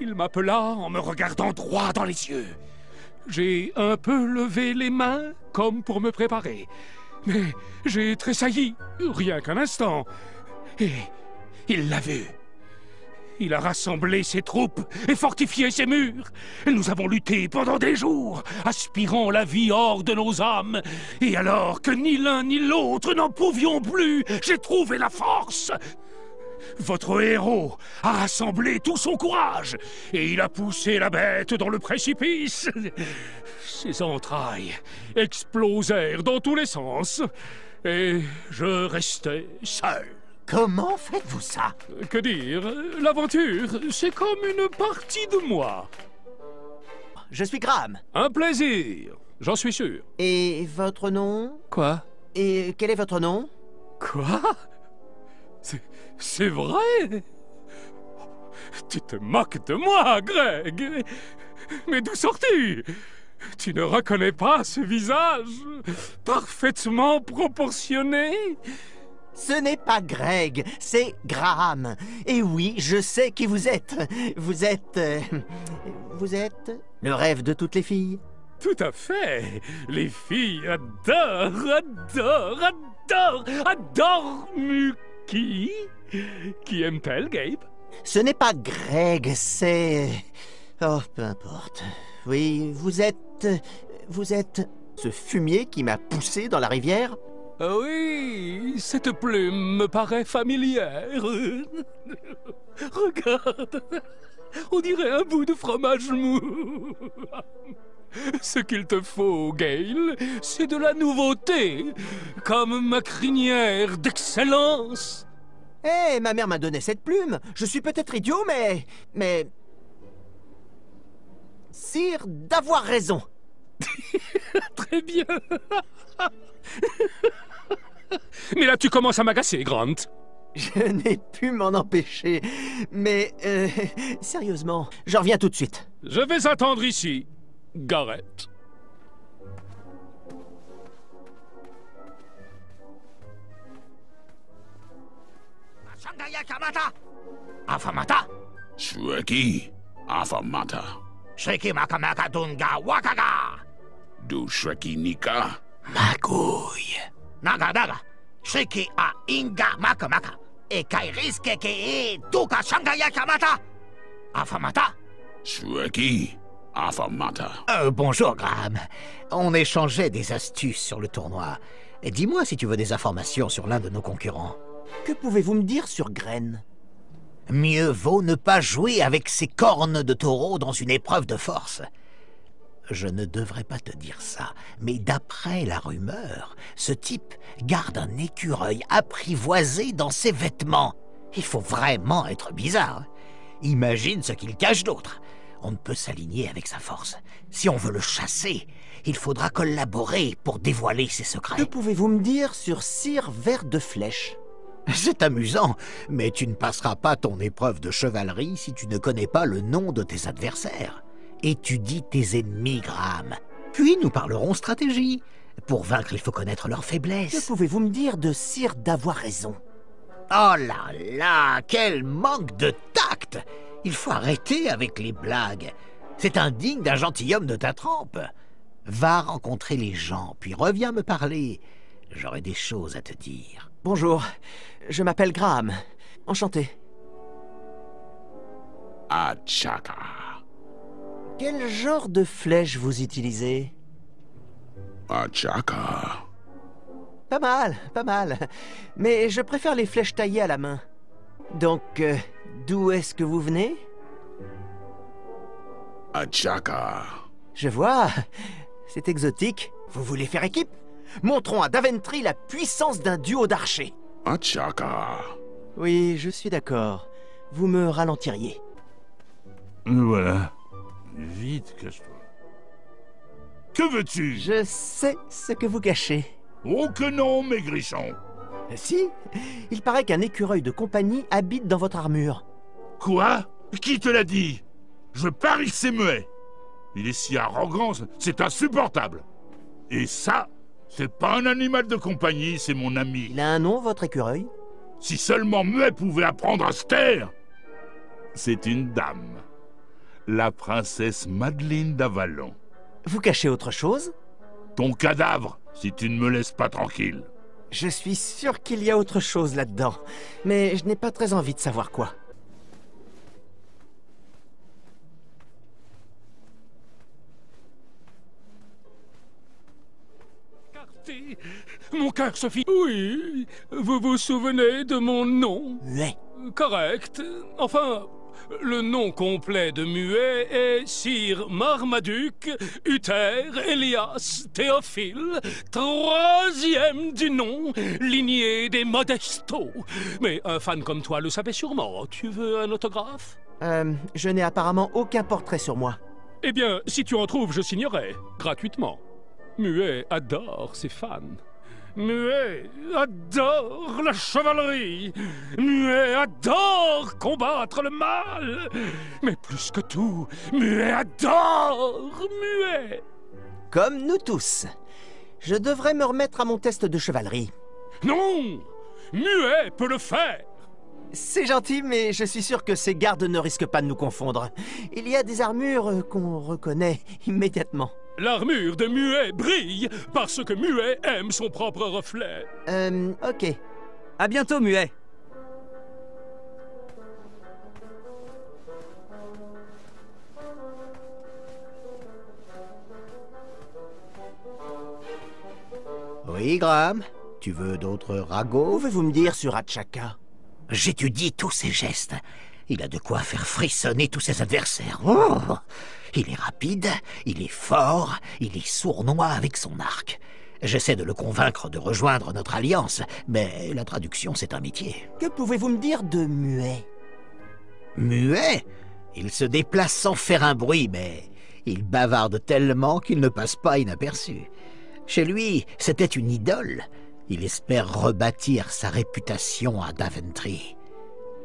Il m'appela en me regardant droit dans les yeux. J'ai un peu levé les mains, comme pour me préparer. Mais j'ai tressailli, rien qu'un instant. Et il l'a vu. Il a rassemblé ses troupes et fortifié ses murs. Nous avons lutté pendant des jours, aspirant la vie hors de nos âmes. Et alors que ni l'un ni l'autre n'en pouvions plus, j'ai trouvé la force. Votre héros a rassemblé tout son courage et il a poussé la bête dans le précipice. Ses entrailles explosèrent dans tous les sens et je restai seul. Comment faites-vous ça? Que dire? L'aventure, c'est comme une partie de moi. Je suis Graham. Un plaisir, j'en suis sûr. Et votre nom? Quoi? Et quel est votre nom? Quoi? C'est vrai? Tu te moques de moi, Greg. Mais d'où sors-tu? Tu ne reconnais pas ce visage parfaitement proportionné? Ce n'est pas Greg, c'est Graham. Et oui, je sais qui vous êtes. Vous êtes le rêve de toutes les filles. Tout à fait. Les filles adorent Muki. Qui aime-t-elle, Gabe? Ce n'est pas Greg, c'est... Oh, peu importe. Oui, vous êtes... ce fumier qui m'a poussé dans la rivière? Oui, cette plume me paraît familière. Regarde, on dirait un bout de fromage mou. Ce qu'il te faut, Gale, c'est de la nouveauté, comme ma crinière d'excellence. Eh, ma mère m'a donné cette plume. Je suis peut-être idiot, mais... Sire d'avoir raison. Très bien. Mais là, tu commences à m'agacer, Grant. Je n'ai pu m'en empêcher. Mais, sérieusement, je reviens tout de suite. Je vais attendre ici, Garrett. Shangaya Kamata! Afamata! Shreki Afamata. Shreki Makamaka Dunga Wakaga! Du Shreki Nika. Magouille! Naga Naga! Shreki a Inga Makamaka! Et Kairiske Ke Tuka Shangaya Kamata! Afamata! Shreki Afamata. Bonjour, Graham. On échangeait des astuces sur le tournoi. Dis-moi si tu veux des informations sur l'un de nos concurrents. Que pouvez-vous me dire sur Gren? Mieux vaut ne pas jouer avec ces cornes de taureau dans une épreuve de force. Je ne devrais pas te dire ça, mais d'après la rumeur, ce type garde un écureuil apprivoisé dans ses vêtements. Il faut vraiment être bizarre. Imagine ce qu'il cache d'autre. On ne peut s'aligner avec sa force. Si on veut le chasser, il faudra collaborer pour dévoiler ses secrets. Que pouvez-vous me dire sur Sire Vert de Flèche? C'est amusant, mais tu ne passeras pas ton épreuve de chevalerie si tu ne connais pas le nom de tes adversaires. Étudie tes ennemis, Graham. Puis nous parlerons stratégie. Pour vaincre, il faut connaître leurs faiblesses. Que pouvez-vous me dire de Sire d'avoir raison? Oh là là, quel manque de tact! Il faut arrêter avec les blagues. C'est indigne d'un gentilhomme de ta trempe. Va rencontrer les gens, puis reviens me parler. J'aurai des choses à te dire. Bonjour, je m'appelle Graham. Enchanté. Achaka. Quel genre de flèche vous utilisez? Achaka. Pas mal, pas mal. Mais je préfère les flèches taillées à la main. Donc, d'où est-ce que vous venez? Achaka. Je vois. C'est exotique. Vous voulez faire équipe? Montrons à Daventry la puissance d'un duo d'archers. Achaka. Oui, je suis d'accord. Vous me ralentiriez. Voilà. Vite, cache-toi. Que veux-tu? Je sais ce que vous cachez. Oh que non, maigrichon. Si, il paraît qu'un écureuil de compagnie habite dans votre armure. Quoi? Qui te l'a dit? Je parie que c'est muet. Il est si arrogant, c'est insupportable. Et ça, c'est pas un animal de compagnie, c'est mon ami. Il a un nom, votre écureuil? Si seulement Muet pouvait apprendre à se taire. C'est une dame. La princesse Madeleine d'Avalon. Vous cachez autre chose? Ton cadavre, si tu ne me laisses pas tranquille. Je suis sûr qu'il y a autre chose là-dedans, mais je n'ai pas très envie de savoir quoi. Mon cœur se fit... Oui, vous vous souvenez de mon nom? Muet. Correct. Enfin, Le nom complet de Muet est Sir Marmaduke Uther Elias Théophile, troisième du nom, lignée des Modesto. Mais un fan comme toi le savait sûrement. Tu veux un autographe? Je n'ai apparemment aucun portrait sur moi. Eh bien, si tu en trouves, je signerai, gratuitement. Muet adore ses fans. Muet adore la chevalerie. Muet adore combattre le mal. Mais plus que tout, Muet adore Muet. Comme nous tous. Je devrais me remettre à mon test de chevalerie. Non, Muet peut le faire. C'est gentil, mais je suis sûr que ces gardes ne risquent pas de nous confondre. Il y a des armures qu'on reconnaît immédiatement. L'armure de Muet brille parce que Muet aime son propre reflet. Ok. À bientôt, Muet. Oui, Graham? Tu veux d'autres ragots? Pouvez-vous me dire sur Achaka? J'étudie tous ses gestes. Il a de quoi faire frissonner tous ses adversaires. Oh, il est rapide, il est fort, il est sournois avec son arc. J'essaie de le convaincre de rejoindre notre alliance, mais la traduction, c'est un métier. Que pouvez-vous me dire de Muet? Muet? Il se déplace sans faire un bruit, mais il bavarde tellement qu'il ne passe pas inaperçu. Chez lui, c'était une idole. Il espère rebâtir sa réputation à Daventry.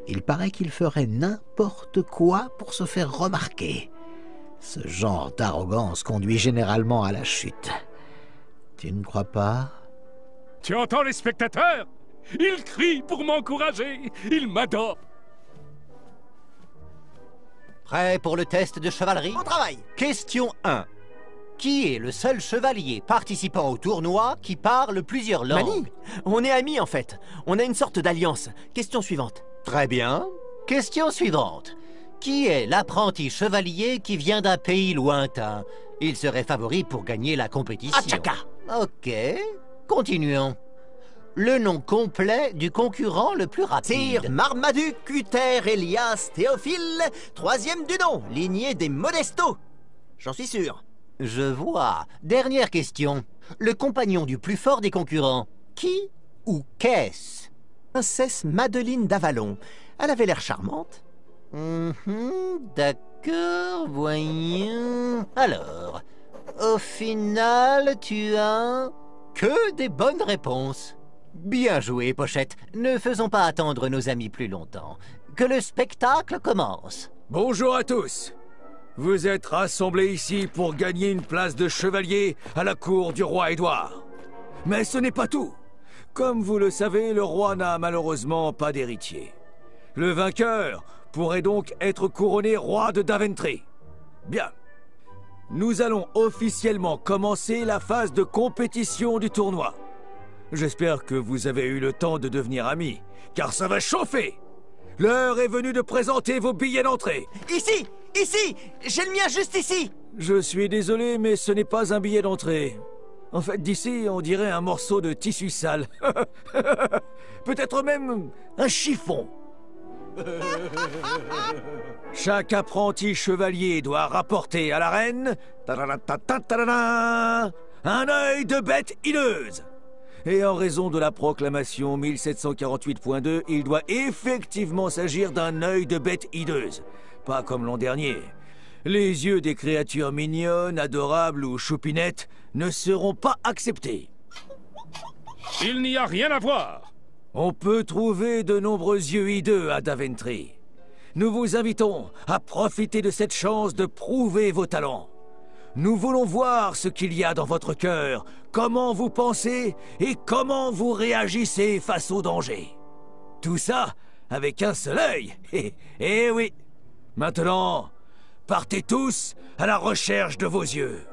Il paraît qu'il ferait n'importe quoi pour se faire remarquer. Ce genre d'arrogance conduit généralement à la chute. Tu ne crois pas? Tu entends les spectateurs? Ils crient pour m'encourager. Ils m'adorent. Prêt pour le test de chevalerie? Au travail! Question 1. Qui est le seul chevalier participant au tournoi qui parle plusieurs langues? Mani, on est amis en fait. On a une sorte d'alliance. Question suivante. Très bien. Question suivante. Qui est l'apprenti chevalier qui vient d'un pays lointain? Il serait favori pour gagner la compétition. Achaka! Ok. Continuons. Le nom complet du concurrent le plus rapide. Sir Marmaduke Uther Elias Théophile, troisième du nom, lignée des Modesto. J'en suis sûr. Je vois. Dernière question. Le compagnon du plus fort des concurrents. Qui ou qu'est-ce? Princesse Madeleine d'Avalon. Elle avait l'air charmante. D'accord, voyons. Alors, au final, tu as que des bonnes réponses. Bien joué, Pochette. Ne faisons pas attendre nos amis plus longtemps. Que le spectacle commence. Bonjour à tous. Vous êtes rassemblés ici pour gagner une place de chevalier à la cour du roi Édouard. Mais ce n'est pas tout. Comme vous le savez, le roi n'a malheureusement pas d'héritier. Le vainqueur pourrait donc être couronné roi de Daventry. Bien. Nous allons officiellement commencer la phase de compétition du tournoi. J'espère que vous avez eu le temps de devenir amis, car ça va chauffer. L'heure est venue de présenter vos billets d'entrée. Ici! Ici! J'ai le mien juste ici! Je suis désolé, mais ce n'est pas un billet d'entrée. En fait, d'ici, on dirait un morceau de tissu sale. Peut-être même un chiffon. Chaque apprenti chevalier doit rapporter à la reine un œil de bête hideuse. Et en raison de la proclamation 1748.2, il doit effectivement s'agir d'un œil de bête hideuse. Pas comme l'an dernier. Les yeux des créatures mignonnes, adorables ou choupinettes ne seront pas acceptés. Il n'y a rien à voir. On peut trouver de nombreux yeux hideux à Daventry. Nous vous invitons à profiter de cette chance de prouver vos talents. Nous voulons voir ce qu'il y a dans votre cœur, comment vous pensez et comment vous réagissez face au danger. Tout ça avec un seul œil. Eh oui. Maintenant, partez tous à la recherche de vos yeux.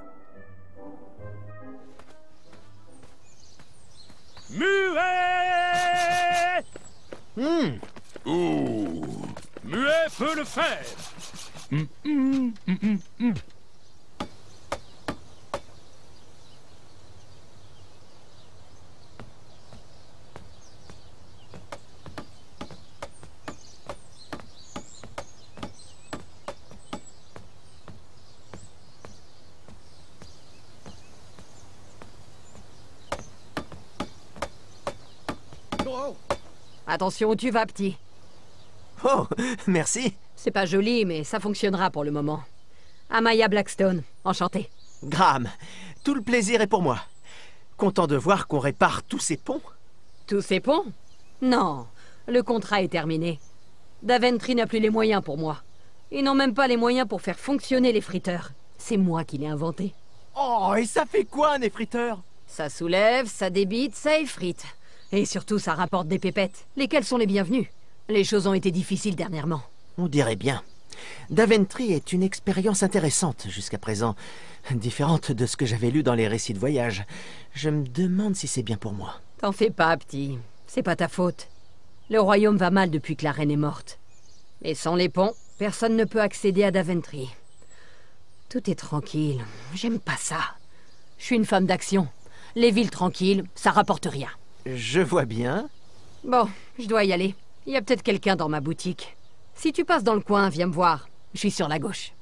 Muet! Ouh. Muet peut le faire. Attention où tu vas, petit. Oh, merci. C'est pas joli, mais ça fonctionnera pour le moment. Amaya Blackstone, enchantée. Graham, tout le plaisir est pour moi. Content de voir qu'on répare tous ces ponts. Tous ces ponts? Non, le contrat est terminé. Daventry n'a plus les moyens pour moi. Ils n'ont même pas les moyens pour faire fonctionner les friteurs. C'est moi qui l'ai inventé. Oh, et ça fait quoi un effriteur? Ça soulève, ça débite, ça effrite. Et surtout, ça rapporte des pépettes, lesquelles sont les bienvenues. Les choses ont été difficiles dernièrement. On dirait bien. Daventry est une expérience intéressante jusqu'à présent, différente de ce que j'avais lu dans les récits de voyage. Je me demande si c'est bien pour moi. T'en fais pas, petit. C'est pas ta faute. Le royaume va mal depuis que la reine est morte. Et sans les ponts, personne ne peut accéder à Daventry. Tout est tranquille. J'aime pas ça. Je suis une femme d'action. Les villes tranquilles, ça rapporte rien. Je vois bien. Bon, je dois y aller. Il y a peut-être quelqu'un dans ma boutique. Si tu passes dans le coin, viens me voir. Je suis sur la gauche.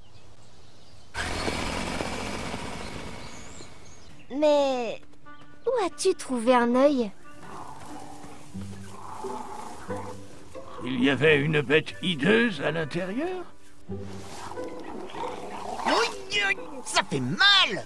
Mais... où as-tu trouvé un œil? Il y avait une bête hideuse à l'intérieur? Ça fait mal!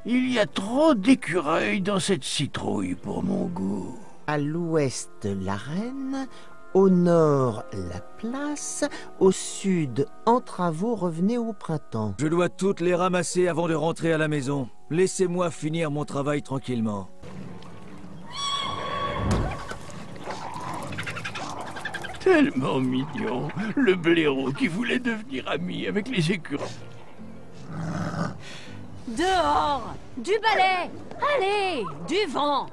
Il y a trop d'écureuils dans cette citrouille pour mon goût. À l'ouest, la reine. Au nord, la place. Au sud, en travaux, revenez au printemps. Je dois toutes les ramasser avant de rentrer à la maison. Laissez-moi finir mon travail tranquillement. Tellement mignon, le blaireau qui voulait devenir ami avec les écureuils. Dehors! Du balai! Allez! Du vent!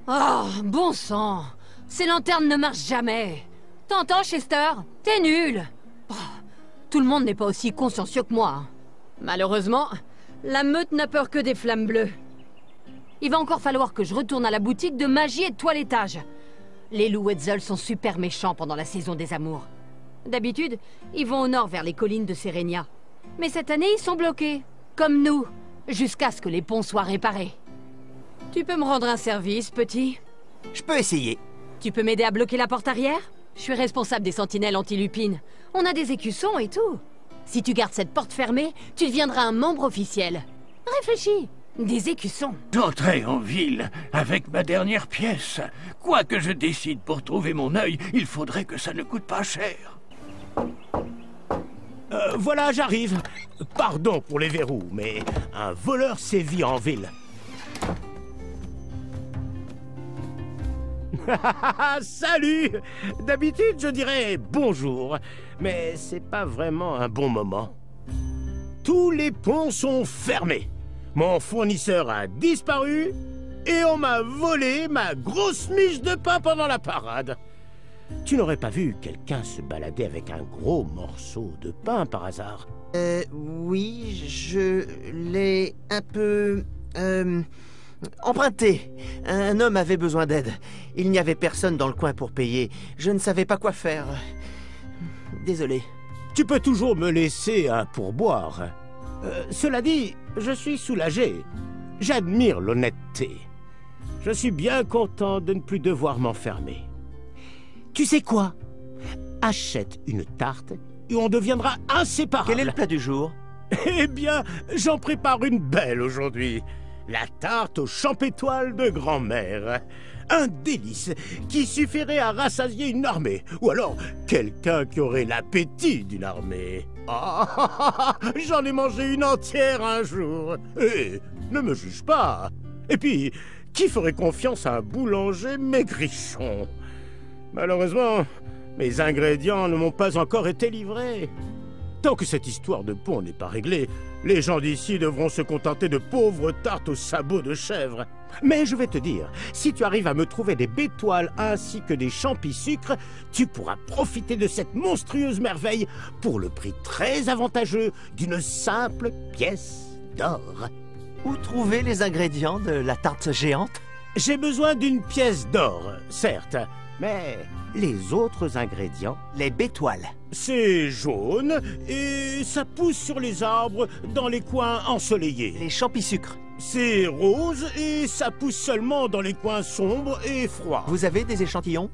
Oh, bon sang! Ces lanternes ne marchent jamais! T'entends, Chester? T'es nul! Oh, tout le monde n'est pas aussi consciencieux que moi. Malheureusement, la meute n'a peur que des flammes bleues. Il va encore falloir que je retourne à la boutique de magie et de toilettage. Les loups Wetzel sont super méchants pendant la saison des amours. D'habitude, ils vont au nord vers les collines de Serenia. Mais cette année, ils sont bloqués. Comme nous. Jusqu'à ce que les ponts soient réparés. Tu peux me rendre un service, petit? Je peux essayer. Tu peux m'aider à bloquer la porte arrière? Je suis responsable des sentinelles anti-lupines. On a des écussons et tout. Si tu gardes cette porte fermée, tu deviendras un membre officiel. Réfléchis. Des écussons. J'entrais en ville avec ma dernière pièce. Quoi que je décide pour trouver mon œil, il faudrait que ça ne coûte pas cher. Voilà, j'arrive. Pardon pour les verrous, mais un voleur sévit en ville. Salut! D'habitude, je dirais bonjour, mais c'est pas vraiment un bon moment. Tous les ponts sont fermés. Mon fournisseur a disparu et on m'a volé ma grosse miche de pain pendant la parade. Tu n'aurais pas vu quelqu'un se balader avec un gros morceau de pain par hasard? Oui, je l'ai un peu... emprunté. Un homme avait besoin d'aide. Il n'y avait personne dans le coin pour payer. Je ne savais pas quoi faire. Désolé. Tu peux toujours me laisser un pourboire. Cela dit, je suis soulagé. J'admire l'honnêteté. Je suis bien content de ne plus devoir m'enfermer. Tu sais quoi? Achète une tarte et on deviendra inséparables. Quel est le plat du jour? Eh bien, j'en prépare une belle aujourd'hui. La tarte aux champétoiles de grand-mère. Un délice qui suffirait à rassasier une armée. Ou alors, quelqu'un qui aurait l'appétit d'une armée. J'en ai mangé une entière un jour. Eh, ne me juge pas. Et puis, qui ferait confiance à un boulanger maigrichon? Malheureusement, mes ingrédients ne m'ont pas encore été livrés. Tant que cette histoire de pont n'est pas réglée, les gens d'ici devront se contenter de pauvres tartes aux sabots de chèvre. Mais je vais te dire, si tu arrives à me trouver des bétoiles ainsi que des champis sucres, tu pourras profiter de cette monstrueuse merveille pour le prix très avantageux d'une simple pièce d'or. Où trouver les ingrédients de la tarte géante? J'ai besoin d'une pièce d'or, certes, mais les autres ingrédients... Les bétoiles. C'est jaune et ça pousse sur les arbres dans les coins ensoleillés. Les champi-sucres. C'est rose et ça pousse seulement dans les coins sombres et froids. Vous avez des échantillons?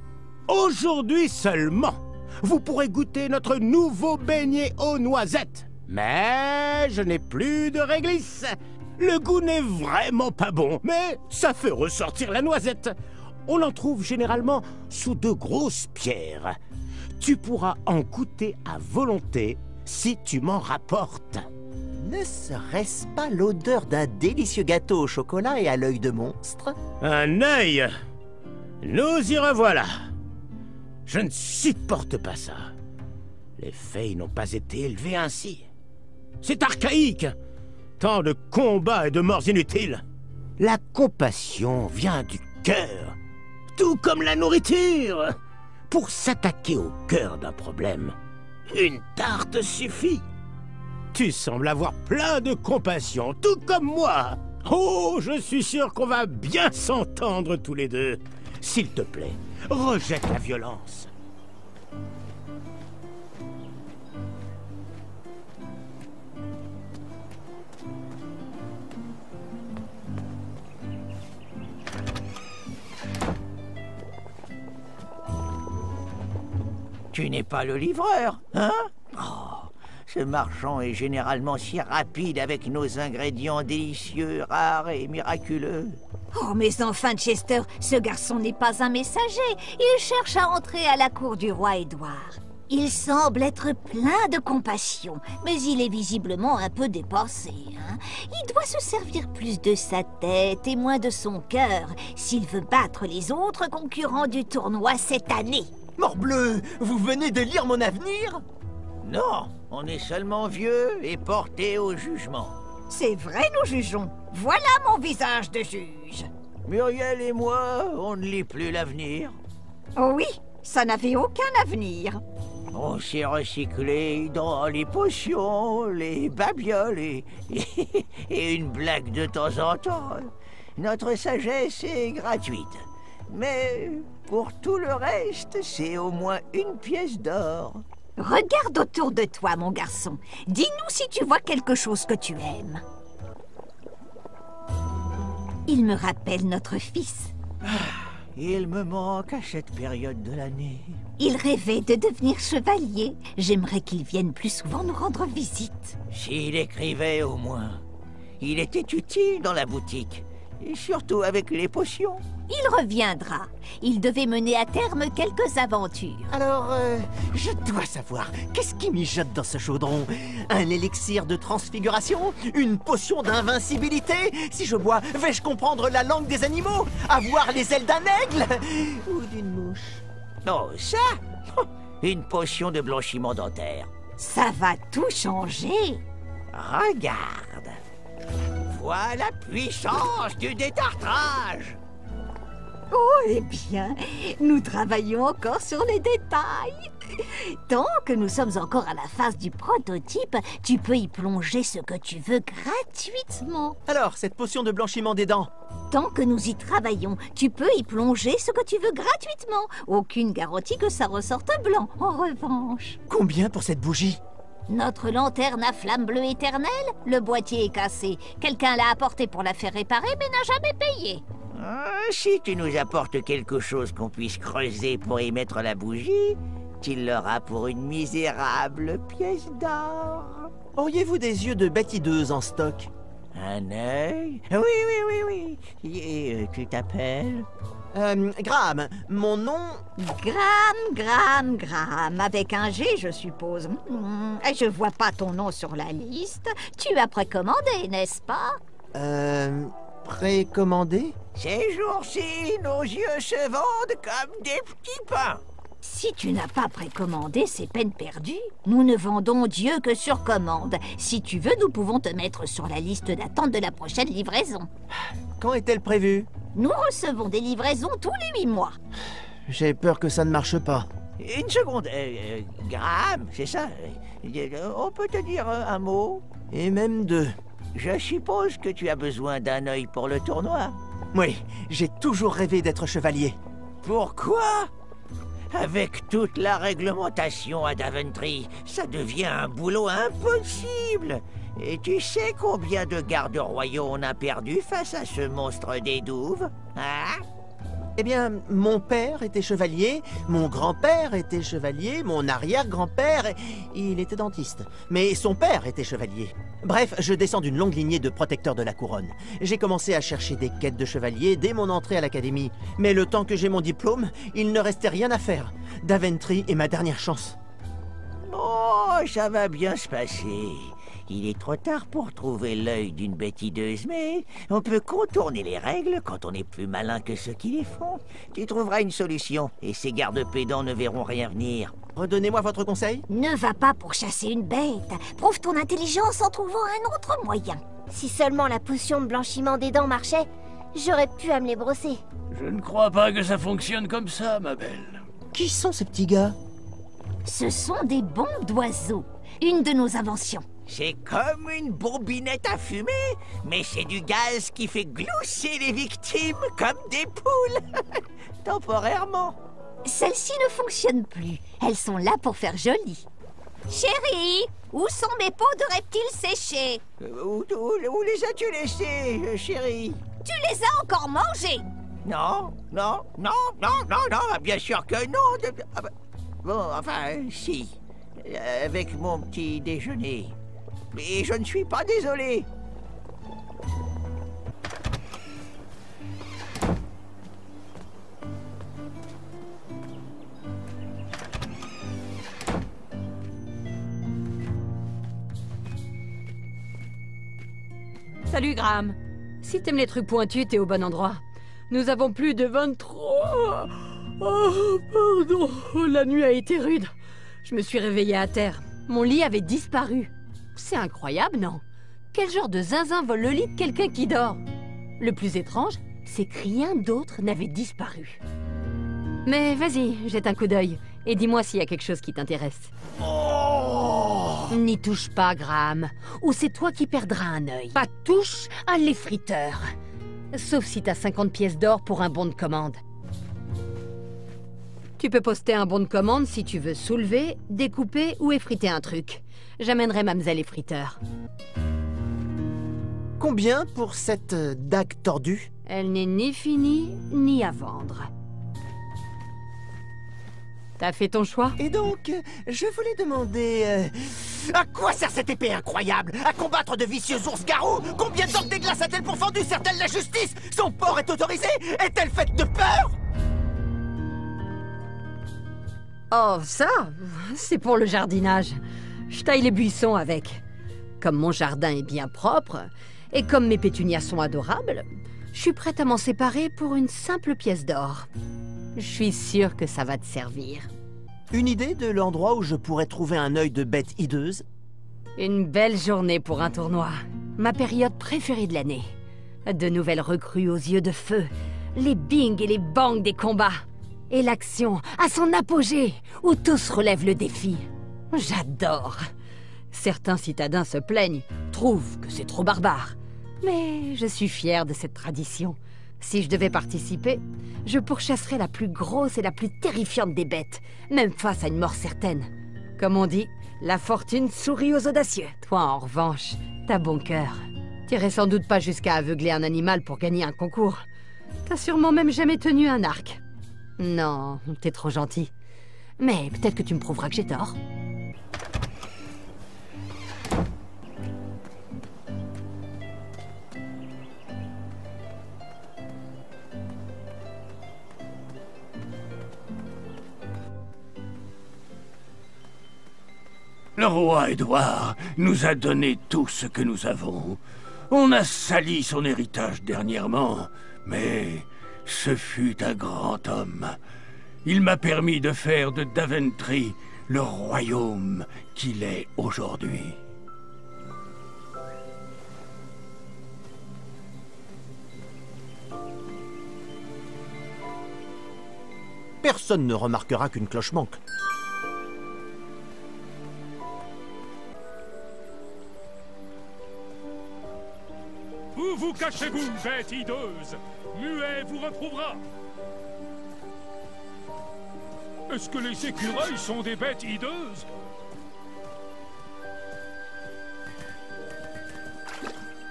Aujourd'hui seulement, vous pourrez goûter notre nouveau beignet aux noisettes. Mais je n'ai plus de réglisse. Le goût n'est vraiment pas bon, mais ça fait ressortir la noisette. On en trouve généralement sous de grosses pierres. Tu pourras en goûter à volonté si tu m'en rapportes. Ne serait-ce pas l'odeur d'un délicieux gâteau au chocolat et à l'œil de monstre? Un œil! Nous y revoilà. Je ne supporte pas ça. Les fées n'ont pas été élevées ainsi. C'est archaïque! Tant de combats et de morts inutiles. La compassion vient du cœur, tout comme la nourriture. Pour s'attaquer au cœur d'un problème, une tarte suffit. Tu sembles avoir plein de compassion, tout comme moi. Oh, je suis sûr qu'on va bien s'entendre tous les deux. S'il te plaît, rejette la violence. Tu n'es pas le livreur, hein? Oh, ce marchand est généralement si rapide avec nos ingrédients délicieux, rares et miraculeux. Oh, mais enfin, Chester, ce garçon n'est pas un messager. Il cherche à entrer à la cour du roi Édouard. Il semble être plein de compassion, mais il est visiblement un peu dépassé, hein? Il doit se servir plus de sa tête et moins de son cœur s'il veut battre les autres concurrents du tournoi cette année. Morbleu, vous venez de lire mon avenir? Non, on est seulement vieux et porté au jugement. C'est vrai, nous jugeons. Voilà mon visage de juge. Muriel et moi, on ne lit plus l'avenir. Oh oui, ça n'avait aucun avenir. On s'est recyclé dans les potions, les babioles et une blague de temps en temps. Notre sagesse est gratuite. Mais pour tout le reste, c'est au moins une pièce d'or. Regarde autour de toi, mon garçon. Dis-nous si tu vois quelque chose que tu aimes. Il me rappelle notre fils. Il me manque à cette période de l'année. Il rêvait de devenir chevalier. J'aimerais qu'il vienne plus souvent nous rendre visite. S'il écrivait au moins. Il était utile dans la boutique. Et surtout avec les potions. Il reviendra. Il devait mener à terme quelques aventures. Alors, je dois savoir, qu'est-ce qui mijote dans ce chaudron? Un élixir de transfiguration? Une potion d'invincibilité? Si je bois, vais-je comprendre la langue des animaux? Avoir les ailes d'un aigle? Ou d'une mouche? Oh, ça? Une potion de blanchiment dentaire. Ça va tout changer. Regarde. Voilà la puissance du détartrage. Oh, eh bien, nous travaillons encore sur les détails. Tant que nous sommes encore à la phase du prototype, tu peux y plonger ce que tu veux gratuitement. Alors, cette potion de blanchiment des dents? Tant que nous y travaillons, tu peux y plonger ce que tu veux gratuitement. Aucune garantie que ça ressorte blanc, en revanche. Combien pour cette bougie? Notre lanterne à flamme bleue éternelle? Le boîtier est cassé. Quelqu'un l'a apporté pour la faire réparer, mais n'a jamais payé. Si tu nous apportes quelque chose qu'on puisse creuser pour y mettre la bougie, tu l'auras pour une misérable pièce d'or. Auriez-vous des yeux de bête hideuse en stock? Un œil? Oui. Et tu t'appelles? Graham. Mon nom? Graham. Avec un G, je suppose. Je vois pas ton nom sur la liste. Tu as précommandé, n'est-ce pas? Précommandé? Ces jours-ci, nos yeux se vendent comme des petits pains. Si tu n'as pas précommandé, c'est peine perdue. Nous ne vendons Dieu que sur commande. Si tu veux, nous pouvons te mettre sur la liste d'attente de la prochaine livraison. Quand est-elle prévue? Nous recevons des livraisons tous les 8 mois. J'ai peur que ça ne marche pas. Une seconde, Graham, c'est ça? On peut te dire un mot? Et même deux. Je suppose que tu as besoin d'un œil pour le tournoi. Oui, j'ai toujours rêvé d'être chevalier. Pourquoi? Avec toute la réglementation à Daventry, ça devient un boulot impossible. Et tu sais combien de gardes royaux on a perdu face à ce monstre des douves? Hein? Eh bien, mon père était chevalier, mon grand-père était chevalier, mon arrière-grand-père, il était dentiste. Mais son père était chevalier. Bref, je descends d'une longue lignée de protecteurs de la couronne. J'ai commencé à chercher des quêtes de chevalier dès mon entrée à l'académie. Mais le temps que j'ai mon diplôme, il ne restait rien à faire. Daventry est ma dernière chance. Oh, ça va bien se passer. Il est trop tard pour trouver l'œil d'une bête hideuse, mais on peut contourner les règles quand on est plus malin que ceux qui les font. Tu trouveras une solution, et ces gardes pédants ne verront rien venir. Redonnez-moi votre conseil. Ne va pas pour chasser une bête. Prouve ton intelligence en trouvant un autre moyen. Si seulement la potion de blanchiment des dents marchait, j'aurais pu à me les brosser. Je ne crois pas que ça fonctionne comme ça, ma belle. Qui sont ces petits gars? Ce sont des bombes d'oiseaux. Une de nos inventions. C'est comme une bobinette à fumer, mais c'est du gaz qui fait glousser les victimes comme des poules. Temporairement. Celles-ci ne fonctionnent plus. Elles sont là pour faire joli. Chérie, où sont mes peaux de reptiles séchées? Où les as-tu laissées, chérie? Tu les as encore mangées? Non, bien sûr que non. Bon, enfin, si. Avec mon petit déjeuner. Mais je ne suis pas désolé. Salut Graham. Si t'aimes les trucs pointus, t'es au bon endroit. Nous avons plus de 23... Oh, pardon. La nuit a été rude. Je me suis réveillée à terre. Mon lit avait disparu. C'est incroyable, non? Quel genre de zinzin vole le lit de quelqu'un qui dort? Le plus étrange, c'est que rien d'autre n'avait disparu. Mais vas-y, jette un coup d'œil et dis-moi s'il y a quelque chose qui t'intéresse. N'y touche pas, Graham, ou c'est toi qui perdras un œil. Pas touche à l'effriteur. Sauf si t'as 50 pièces d'or pour un bon de commande. Tu peux poster un bon de commande si tu veux soulever, découper ou effriter un truc. J'amènerai Mademoiselle Effriteur. Combien pour cette dague tordue? Elle n'est ni finie, ni à vendre. T'as fait ton choix? Et donc, je voulais demander... à quoi sert cette épée incroyable? À combattre de vicieux ours-garous? Combien de temps des glaces a-t-elle pourfendu? Sert-elle la justice? Son port est autorisé? Est-elle faite de peur? Oh, ça, c'est pour le jardinage. Je taille les buissons avec. Comme mon jardin est bien propre, et comme mes pétunias sont adorables, je suis prête à m'en séparer pour une simple pièce d'or. Je suis sûre que ça va te servir. Une idée de l'endroit où je pourrais trouver un œil de bête hideuse? Une belle journée pour un tournoi. Ma période préférée de l'année. De nouvelles recrues aux yeux de feu. Les bing et les bangs des combats. Et l'action à son apogée, où tous relèvent le défi. J'adore. Certains citadins se plaignent, trouvent que c'est trop barbare. Mais je suis fière de cette tradition. Si je devais participer, je pourchasserais la plus grosse et la plus terrifiante des bêtes, même face à une mort certaine. Comme on dit, la fortune sourit aux audacieux. Toi, en revanche, t'as bon cœur. T'irais sans doute pas jusqu'à aveugler un animal pour gagner un concours. T'as sûrement même jamais tenu un arc. Non, t'es trop gentil. Mais peut-être que tu me prouveras que j'ai tort. Le roi Édouard nous a donné tout ce que nous avons. On a sali son héritage dernièrement, mais ce fut un grand homme. Il m'a permis de faire de Daventry le royaume qu'il est aujourd'hui. Personne ne remarquera qu'une cloche manque. Où vous cachez-vous, bête hideuse? Muet vous retrouvera. Est-ce que les écureuils sont des bêtes hideuses?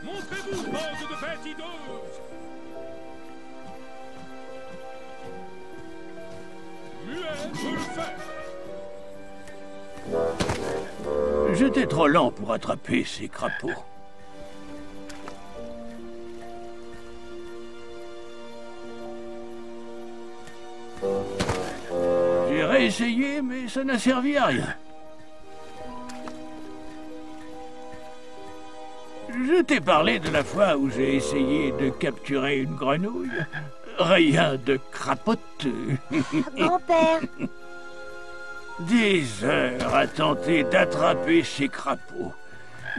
Montrez-vous, bande de bêtes hideuses! Muet peut le faire. J'étais trop lent pour attraper ces crapauds. J'ai réessayé, mais ça n'a servi à rien. Je t'ai parlé de la fois où j'ai essayé de capturer une grenouille. Rien de crapoteux. Grand-père, Des heures à tenter d'attraper ces crapauds.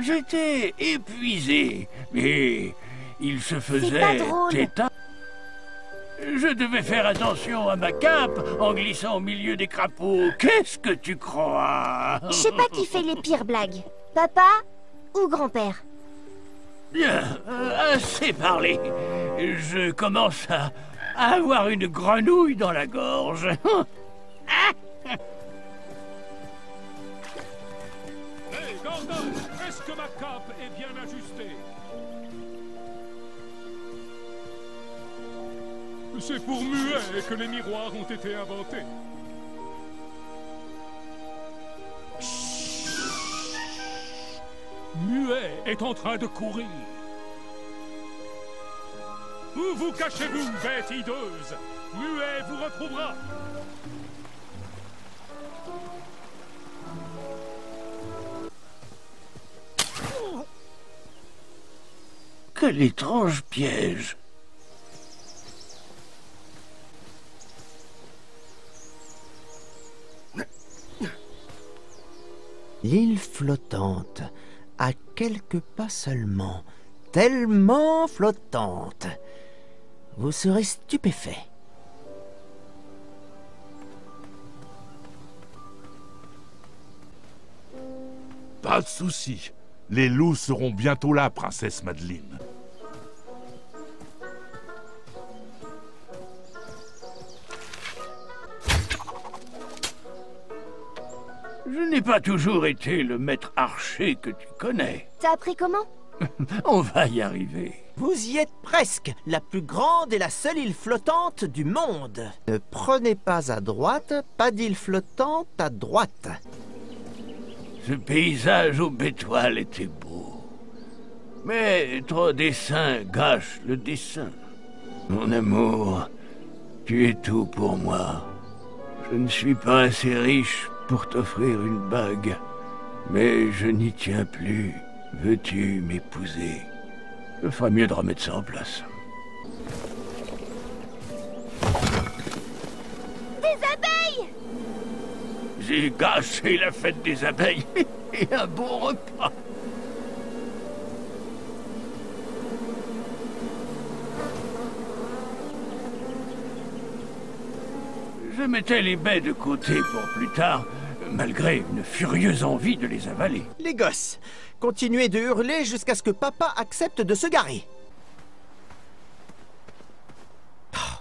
J'étais épuisé, mais il se faisait pas drôle. tétard. Je devais faire attention à ma cape en glissant au milieu des crapauds. Qu'est-ce que tu crois? je sais pas qui fait les pires blagues. Papa ou grand-père? Bien, assez parlé. Je commence à avoir une grenouille dans la gorge. Hé, Gordon, est-ce que ma cape est bien ajustée? C'est pour Muet que les miroirs ont été inventés. Muet est en train de courir. Où vous cachez-vous, bête hideuse? Muet vous retrouvera. Quel étrange piège. L'île flottante, à quelques pas seulement, tellement flottante. Vous serez stupéfait. Pas de souci. Les loups seront bientôt là, princesse Madeleine. Je n'ai pas toujours été le maître archer que tu connais. T'as appris comment? On va y arriver. Vous y êtes presque, la plus grande et la seule île flottante du monde. Ne prenez pas à droite, pas d'île flottante à droite. Ce paysage aux bétoiles était beau. Mais trop dessin gâche le dessin. Mon amour, tu es tout pour moi. Je ne suis pas assez riche pour t'offrir une bague, mais je n'y tiens plus. Veux-tu m'épouser? Je ferais mieux de remettre ça en place. Des abeilles! J'ai gâché la fête des abeilles et un bon repas. Je mettais les baies de côté pour plus tard, malgré une furieuse envie de les avaler. Les gosses, continuez de hurler jusqu'à ce que papa accepte de se garer. Oh,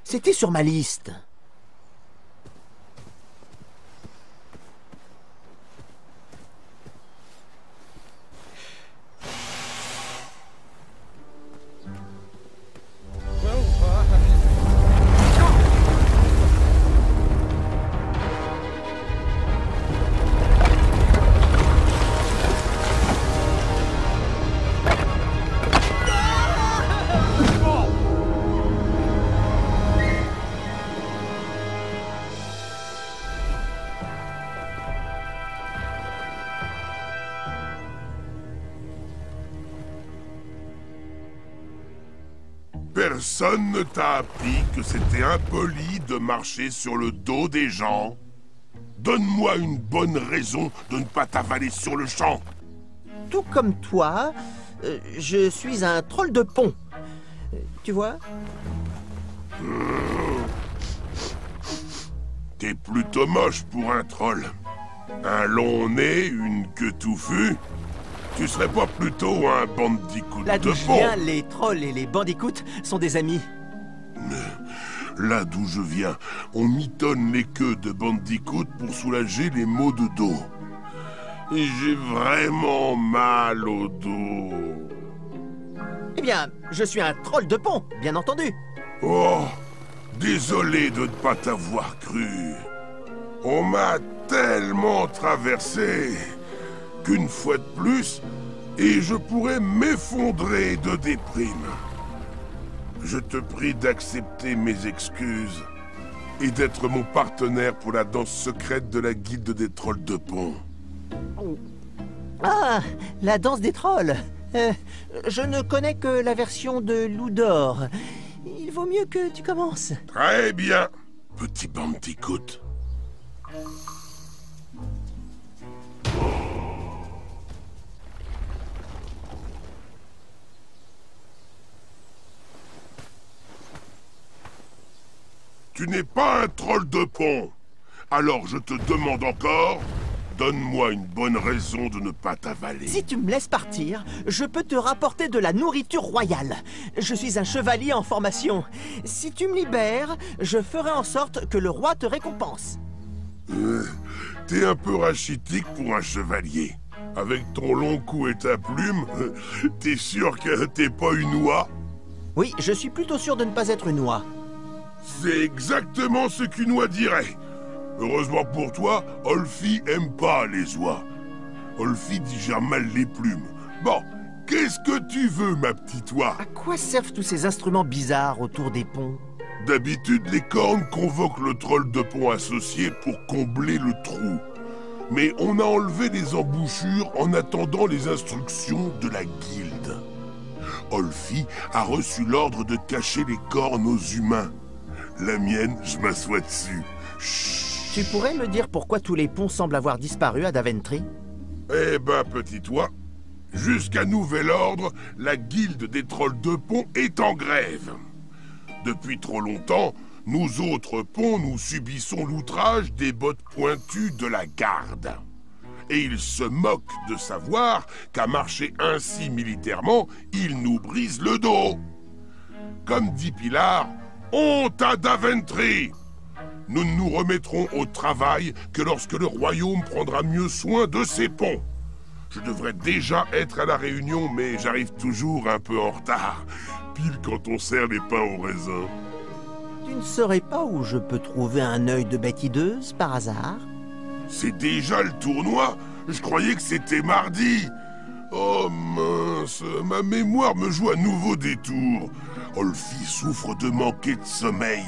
c'était sur ma liste. Personne ne t'a appris que c'était impoli de marcher sur le dos des gens? Donne-moi une bonne raison de ne pas t'avaler sur le champ. Tout comme toi, je suis un troll de pont. Tu vois? T'es plutôt moche pour un troll. Un long nez, une queue touffue. Tu serais pas plutôt un bandicoot Là de d'où je pont? viens, les trolls et les bandicoots sont des amis. Là d'où je viens, on mitonne les queues de bandicoot pour soulager les maux de dos. Et j'ai vraiment mal au dos. Eh bien, je suis un troll de pont, bien entendu. Oh, désolé de ne pas t'avoir cru. On m'a tellement traversé qu'une fois de plus, et je pourrais m'effondrer de déprime. Je te prie d'accepter mes excuses et d'être mon partenaire pour la danse secrète de la guilde des trolls de pont. Ah, la danse des trolls. Je ne connais que la version de Loup d'Or. Il vaut mieux que tu commences. Très bien, petit bandicoot. Tu n'es pas un troll de pont. Alors je te demande encore, donne-moi une bonne raison de ne pas t'avaler. Si tu me laisses partir, je peux te rapporter de la nourriture royale. Je suis un chevalier en formation. Si tu me libères, je ferai en sorte que le roi te récompense. T'es un peu rachitique pour un chevalier. Avec ton long cou et ta plume, t'es sûr que t'es pas une oie? Oui, je suis plutôt sûr de ne pas être une oie. C'est exactement ce qu'une oie dirait. Heureusement pour toi, Olfi aime pas les oies. Olfi digère mal les plumes. Bon, qu'est-ce que tu veux, ma petite oie? À quoi servent tous ces instruments bizarres autour des ponts? D'habitude, les cornes convoquent le troll de pont associé pour combler le trou. Mais on a enlevé les embouchures en attendant les instructions de la guilde. Olfi a reçu l'ordre de cacher les cornes aux humains. La mienne, je m'assois dessus. Chut. Tu pourrais me dire pourquoi tous les ponts semblent avoir disparu à Daventry? Eh ben, petit oie, jusqu'à nouvel ordre, la guilde des trolls de pont est en grève. Depuis trop longtemps, nous autres ponts, nous subissons l'outrage des bottes pointues de la garde. Et ils se moquent de savoir qu'à marcher ainsi militairement, ils nous brisent le dos. Comme dit Pilar, honte à Daventry! Nous ne nous remettrons au travail que lorsque le royaume prendra mieux soin de ses ponts. Je devrais déjà être à la réunion, mais j'arrive toujours un peu en retard. Pile quand on sert les pains au raisin. Tu ne saurais pas où je peux trouver un œil de bête hideuse, par hasard? C'est déjà le tournoi? Je croyais que c'était mardi. Oh mince, ma mémoire me joue à nouveau des tours. Olfi souffre de manquer de sommeil.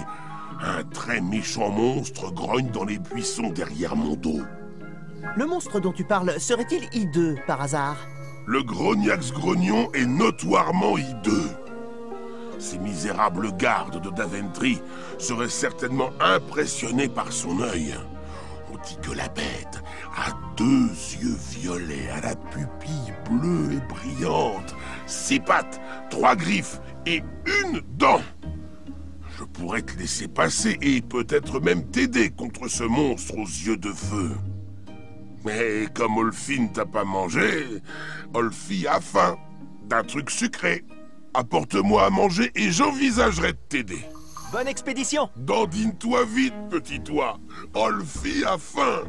Un très méchant monstre grogne dans les buissons derrière mon dos. Le monstre dont tu parles serait-il hideux, par hasard? Le grognax grognon est notoirement hideux. Ces misérables gardes de Daventry seraient certainement impressionnés par son œil. On dit que la bête a 2 yeux violets à la pupille bleue et brillante, 6 pattes, 3 griffes et 1 dent. Je pourrais te laisser passer et peut-être même t'aider contre ce monstre aux yeux de feu. Mais comme Olfi ne t'a pas mangé, Olfi a faim d'un truc sucré. Apporte-moi à manger et j'envisagerai de t'aider. Bonne expédition! Dandine-toi vite, petit oie. Olfi a faim.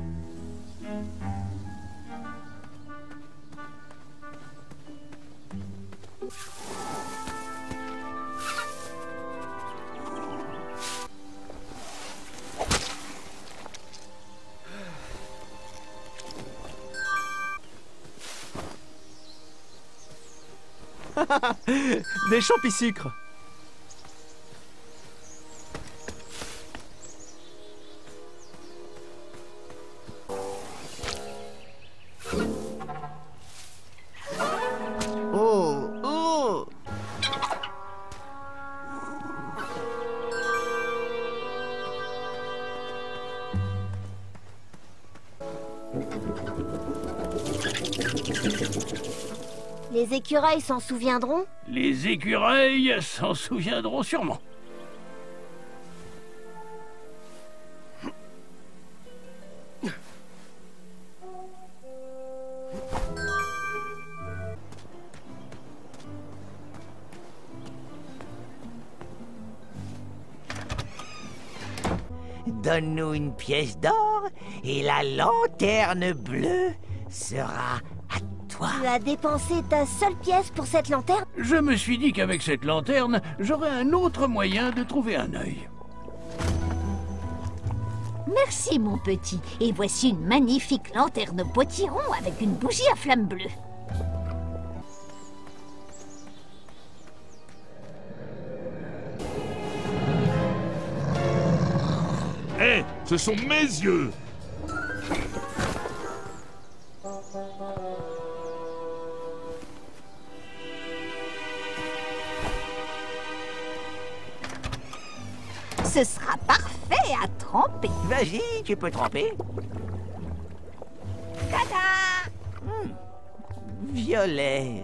Des champi-sucres. Oh, oh. Les écureuils s'en souviendront? Les écureuils s'en souviendront sûrement. donne-nous une pièce d'or et la lanterne bleue sera à toi. Tu as dépensé ta seule pièce pour cette lanterne? Je me suis dit qu'avec cette lanterne, j'aurais un autre moyen de trouver un œil. Merci, mon petit. Et voici une magnifique lanterne potiron avec une bougie à flamme bleue. Hé, ce sont mes yeux! Ce sera parfait à tremper. Vas-y, tu peux tremper. Tada! Violet.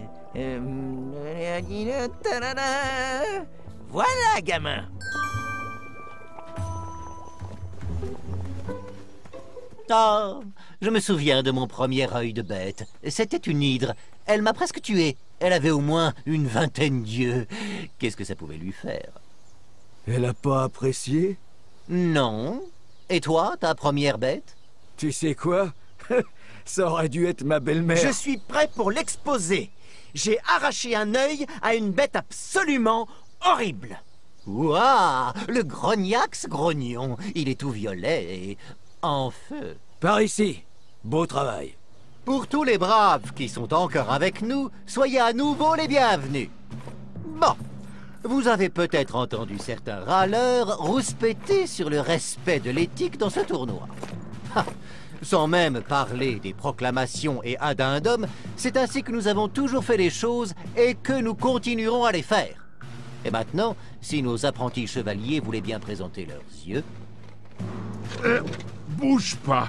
Voilà, gamin. Oh, je me souviens de mon premier œil de bête. C'était une hydre. Elle m'a presque tué. Elle avait au moins une vingtaine d'yeux. Qu'est-ce que ça pouvait lui faire? Elle a pas apprécié? Non. Et toi, ta première bête? Tu sais quoi? Ça aurait dû être ma belle-mère. Je suis prêt pour l'exposer. J'ai arraché un œil à une bête absolument horrible. Ouah, le grognax grognon. Il est tout violet et en feu. Par ici. Beau travail. Pour tous les braves qui sont encore avec nous, soyez à nouveau les bienvenus. Bon, vous avez peut-être entendu certains râleurs rouspéter sur le respect de l'éthique dans ce tournoi. Sans même parler des proclamations et addendums, c'est ainsi que nous avons toujours fait les choses et que nous continuerons à les faire. Et maintenant, si nos apprentis chevaliers voulaient bien présenter leurs yeux... Bouge pas!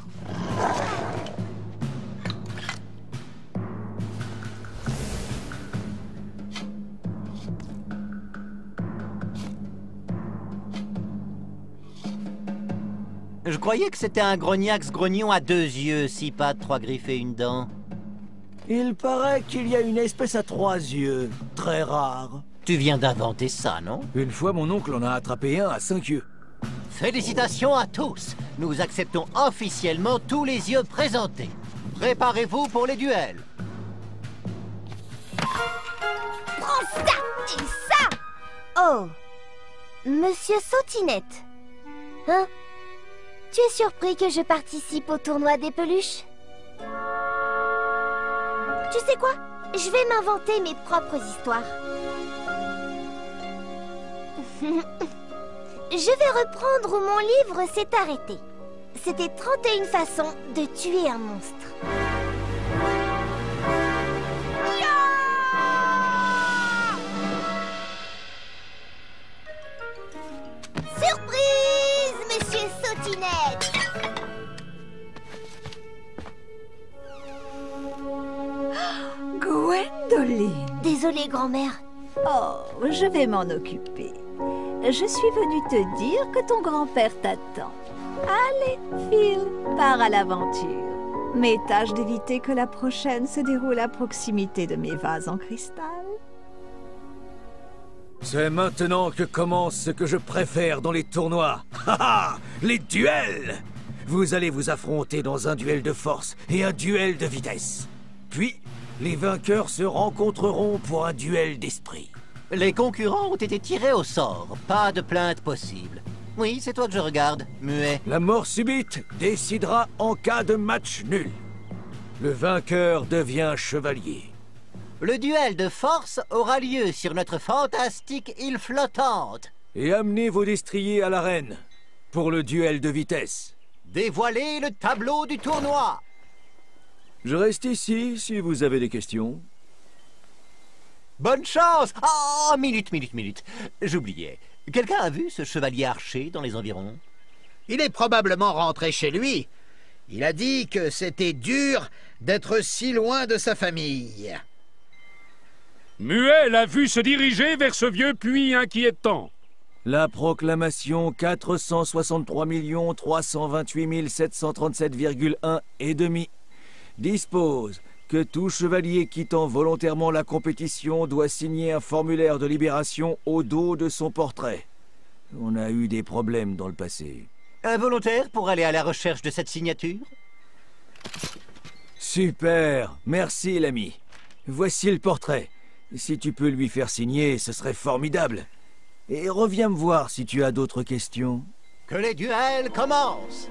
Je croyais que c'était un grognax grognon à 2 yeux, 6 pattes, 3 griffes et une dent. Il paraît qu'il y a une espèce à 3 yeux, très rare. Tu viens d'inventer ça, non? Une fois, mon oncle en a attrapé un à 5 yeux. Félicitations à tous! Nous acceptons officiellement tous les yeux présentés. Préparez-vous pour les duels. Prends ça et ça! Oh, Monsieur Sautinette. Hein? Tu es surpris que je participe au tournoi des peluches? Tu sais quoi? Je vais m'inventer mes propres histoires. Je vais reprendre où mon livre s'est arrêté. C'était 31 façons de tuer un monstre. Surprise, Monsieur Sautinette! Gwendoline! Désolée, grand-mère. Oh, je vais m'en occuper. Je suis venue te dire que ton grand-père t'attend. Allez, Phil, pars à l'aventure. Mais tâche d'éviter que la prochaine se déroule à proximité de mes vases en cristal. C'est maintenant que commence ce que je préfère dans les tournois. Les duels! Vous allez vous affronter dans un duel de force et un duel de vitesse. Puis, les vainqueurs se rencontreront pour un duel d'esprit. Les concurrents ont été tirés au sort. Pas de plainte possible. Oui, c'est toi que je regarde, muet. La mort subite décidera en cas de match nul. Le vainqueur devient chevalier. Le duel de force aura lieu sur notre fantastique île flottante. Et amenez vos destriers à l'arène pour le duel de vitesse. Dévoilez le tableau du tournoi. Je reste ici si vous avez des questions. Bonne chance! Oh, minute. J'oubliais. Quelqu'un a vu ce chevalier archer dans les environs? Il est probablement rentré chez lui. Il a dit que c'était dur d'être si loin de sa famille. Muet l'a vu se diriger vers ce vieux puits inquiétant. La proclamation 463 328 737,1 et demi dispose que tout chevalier quittant volontairement la compétition doit signer un formulaire de libération au dos de son portrait. On a eu des problèmes dans le passé. Un volontaire pour aller à la recherche de cette signature? Super, merci l'ami. Voici le portrait. Si tu peux lui faire signer, ce serait formidable. Et reviens me voir si tu as d'autres questions. Que les duels commencent!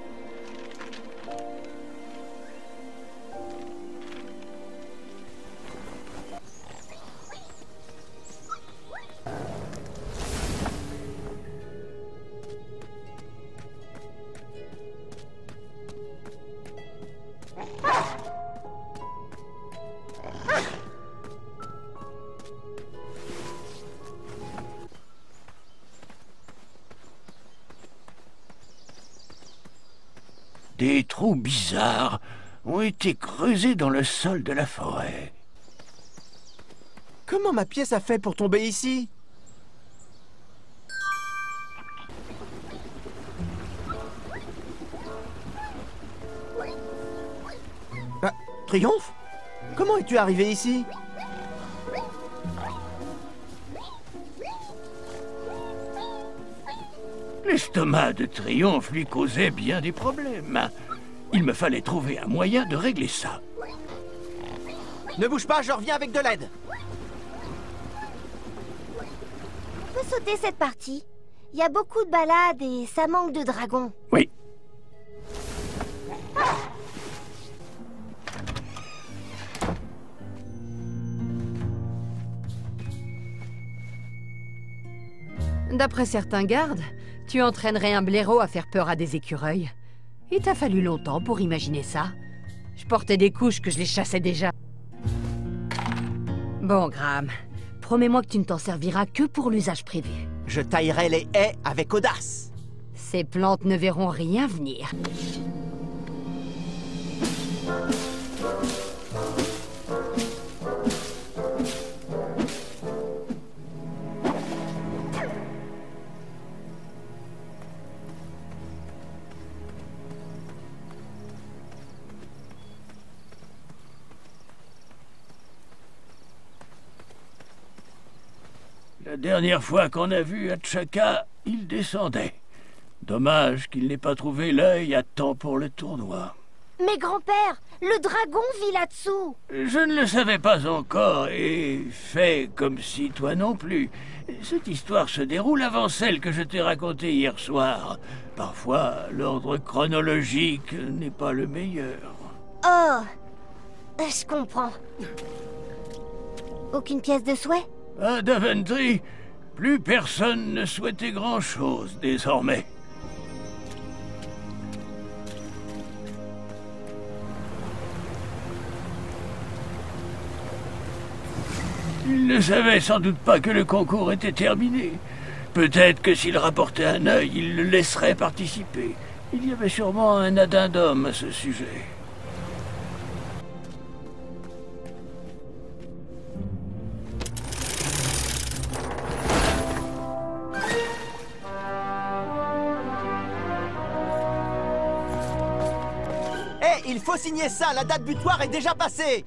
Des trous bizarres ont été creusés dans le sol de la forêt. Comment ma pièce a fait pour tomber ici? Ah, Triomphe? Comment es-tu arrivé ici? L'estomac de Triomphe lui causait bien des problèmes. Il me fallait trouver un moyen de régler ça. Ne bouge pas, je reviens avec de l'aide. On peut sauter cette partie. Il y a beaucoup de balades et ça manque de dragons. Oui. D'après certains gardes, tu entraînerais un blaireau à faire peur à des écureuils. Il t'a fallu longtemps pour imaginer ça. Je portais des couches que je les chassais déjà. Bon, Graham, promets-moi que tu ne t'en serviras que pour l'usage privé. Je taillerai les haies avec audace. Ces plantes ne verront rien venir. La dernière fois qu'on a vu Achaka, il descendait. Dommage qu'il n'ait pas trouvé l'œil à temps pour le tournoi. Mais grand-père, le dragon vit là-dessous. Je ne le savais pas encore et fais comme si toi non plus. Cette histoire se déroule avant celle que je t'ai racontée hier soir. Parfois, l'ordre chronologique n'est pas le meilleur. Oh, je comprends. Aucune pièce de souhait? À Daventry, plus personne ne souhaitait grand-chose désormais. Il ne savait sans doute pas que le concours était terminé. Peut-être que s'il rapportait un œil, il le laisserait participer. Il y avait sûrement un addendum à ce sujet. Hé, il faut signer ça, la date butoir est déjà passée.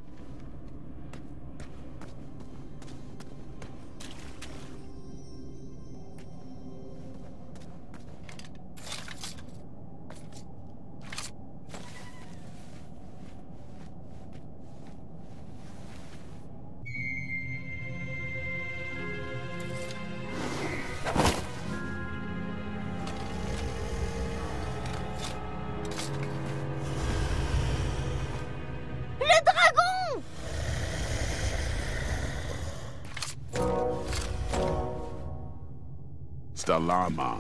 Stalama.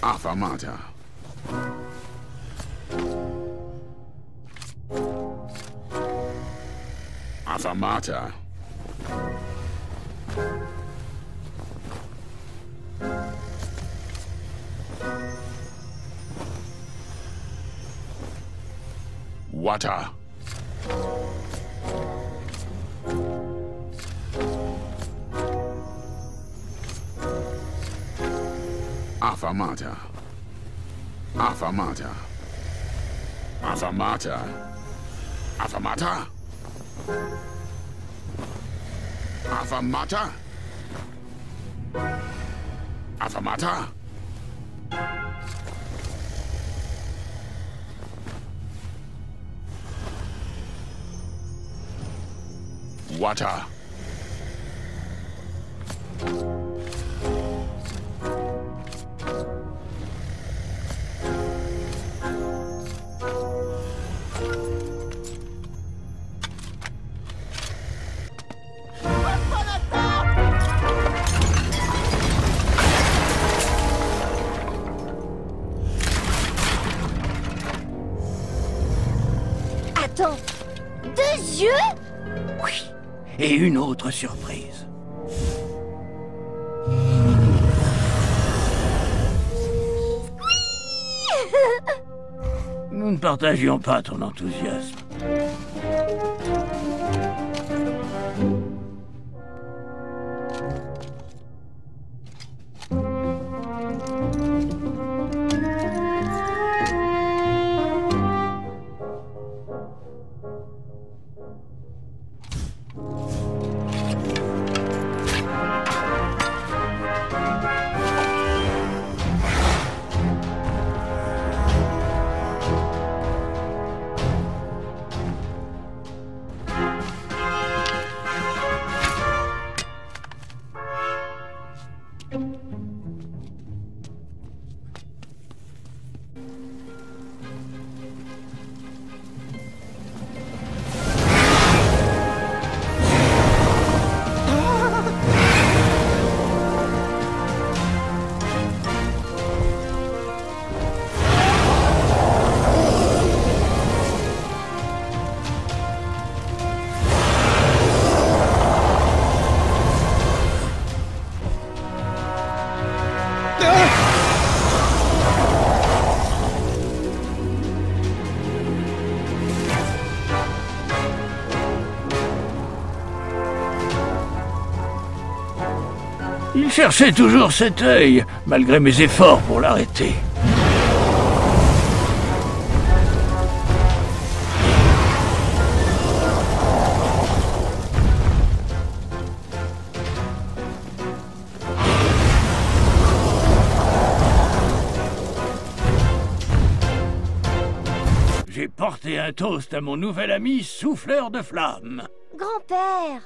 Afamata. Afamata. Wata. Afamata. Afamata. Afamata. Afamata. Afamata. Wata. Attends, 2 yeux? Oui. Et une autre surprise. Nous ne partagions pas ton enthousiasme. Il cherchait toujours cet œil, malgré mes efforts pour l'arrêter. J'ai porté un toast à mon nouvel ami souffleur de flammes. Grand-père!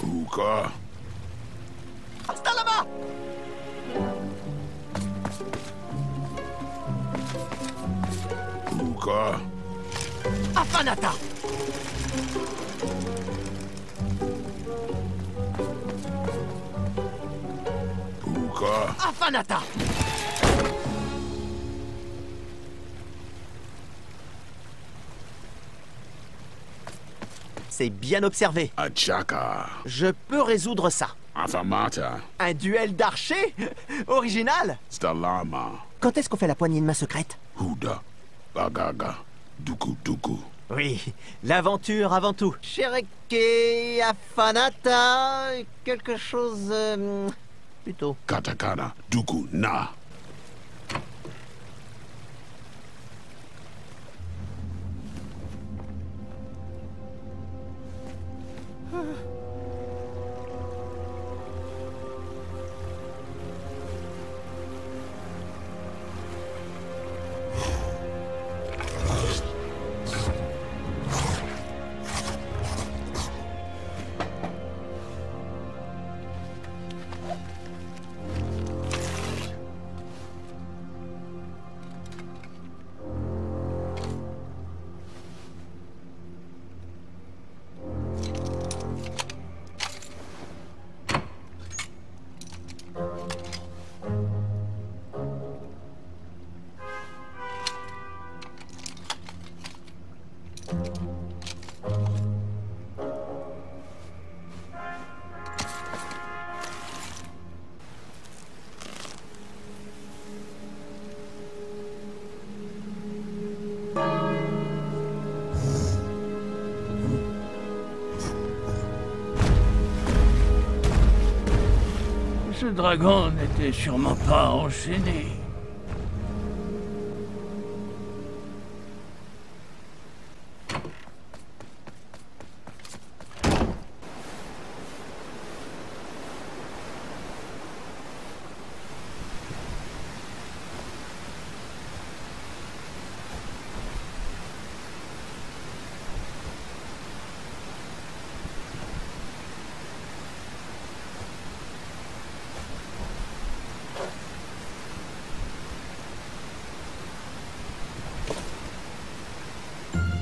Uka. Hasta là-bas! Uka. Afanata! Uka. Afanata! C'est bien observé. Achaka. Je peux résoudre ça. Afamata. Un duel d'archers? Original! Stalama. Quand est-ce qu'on fait la poignée de main secrète? Huda. Bagaga. Duku Duku. Oui, l'aventure avant tout. Chereke, Afanata, quelque chose... plutôt. Katakana, Duku, Na. Ce dragon n'était sûrement pas enchaîné.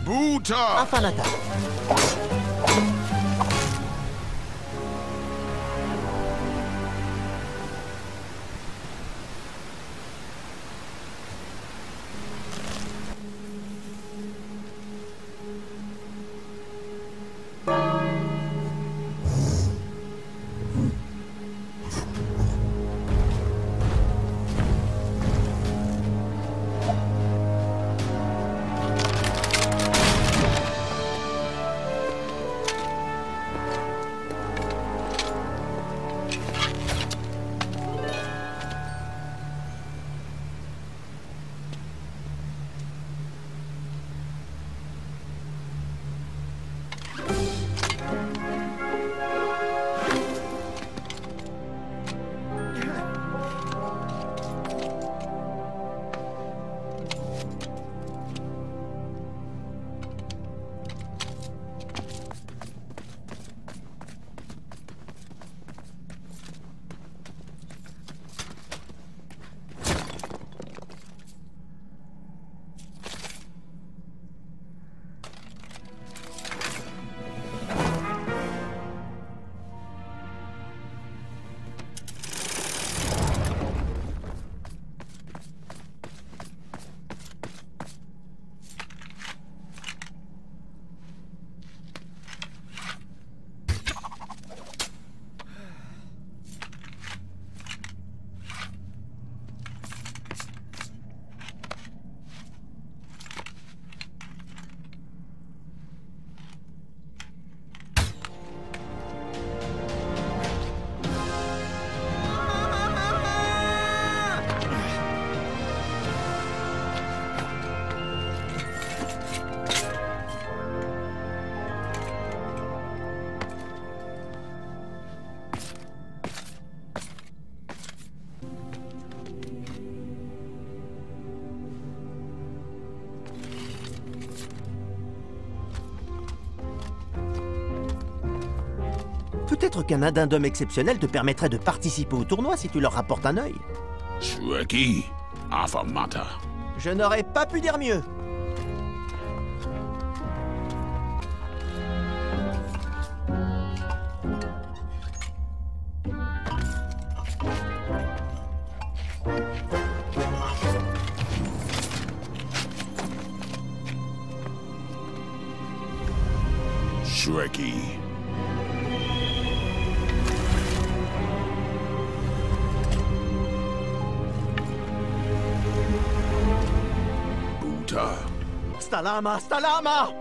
Buta! Afanata. Peut-être qu'un addendum exceptionnel te permettrait de participer au tournoi si tu leur rapportes un œil. Shueki, Afamata. Je n'aurais pas pu dire mieux. Shueki. Buta. Stalama, Stalama!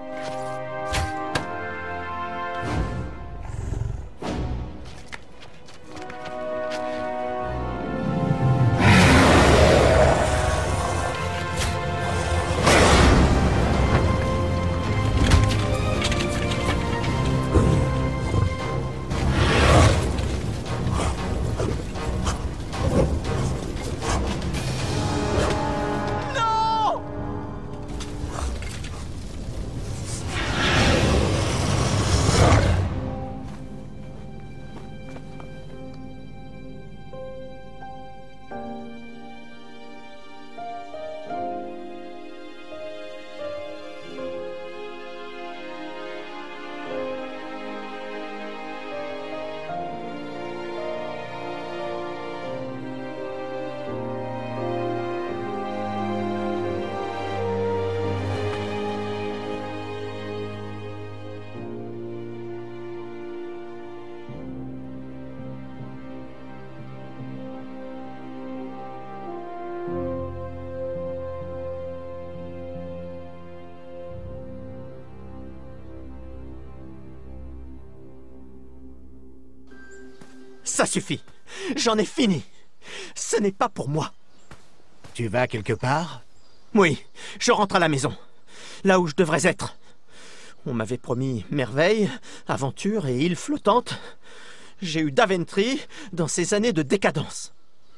Ça suffit. J'en ai fini. Ce n'est pas pour moi. Tu vas quelque part? Oui, je rentre à la maison. Là où je devrais être. On m'avait promis merveille, aventure et île flottante. J'ai eu Daventry dans ces années de décadence.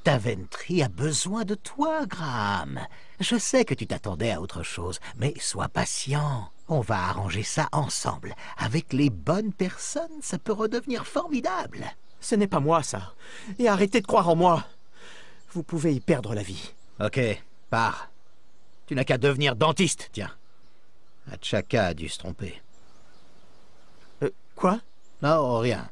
Daventry a besoin de toi, Graham. Je sais que tu t'attendais à autre chose, mais sois patient. On va arranger ça ensemble. Avec les bonnes personnes, ça peut redevenir formidable. Ce n'est pas moi, ça. Et arrêtez de croire en moi. Vous pouvez y perdre la vie. Ok, pars. Tu n'as qu'à devenir dentiste, tiens. Achaka a dû se tromper. Quoi? Non, rien.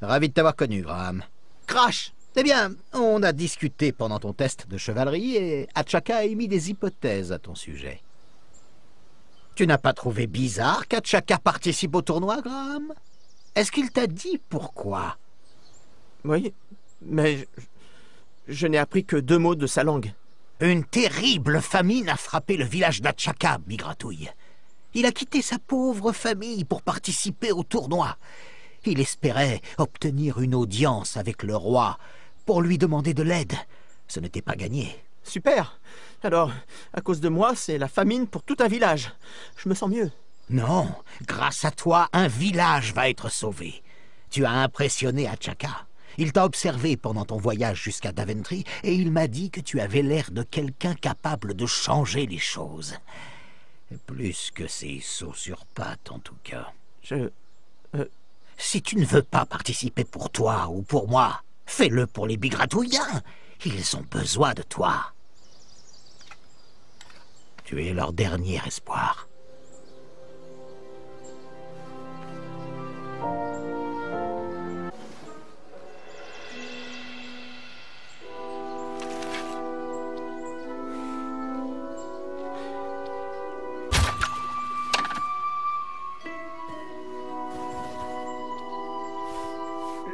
Ravi de t'avoir connu, Graham. Crash! Eh bien, on a discuté pendant ton test de chevalerie et Achaka a émis des hypothèses à ton sujet. Tu n'as pas trouvé bizarre qu'Achaka participe au tournoi, Graham? Est-ce qu'il t'a dit pourquoi? Oui, mais je n'ai appris que 2 mots de sa langue. Une terrible famine a frappé le village d'Achaka, Migratouille. Il a quitté sa pauvre famille pour participer au tournoi. Il espérait obtenir une audience avec le roi pour lui demander de l'aide. Ce n'était pas gagné. Super. Alors, à cause de moi, c'est la famine pour tout un village. Je me sens mieux. Non, grâce à toi, un village va être sauvé. Tu as impressionné Achaka. Il t'a observé pendant ton voyage jusqu'à Daventry et il m'a dit que tu avais l'air de quelqu'un capable de changer les choses. Plus que ces sauts sur pattes, en tout cas. Si tu ne veux pas participer pour toi ou pour moi, fais-le pour les Bigratouilliens. Ils ont besoin de toi. Tu es leur dernier espoir.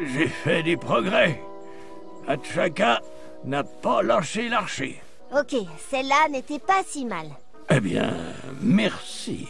J'ai fait des progrès. Achaka n'a pas lâché l'archer. Ok, celle-là n'était pas si mal. Eh bien, merci.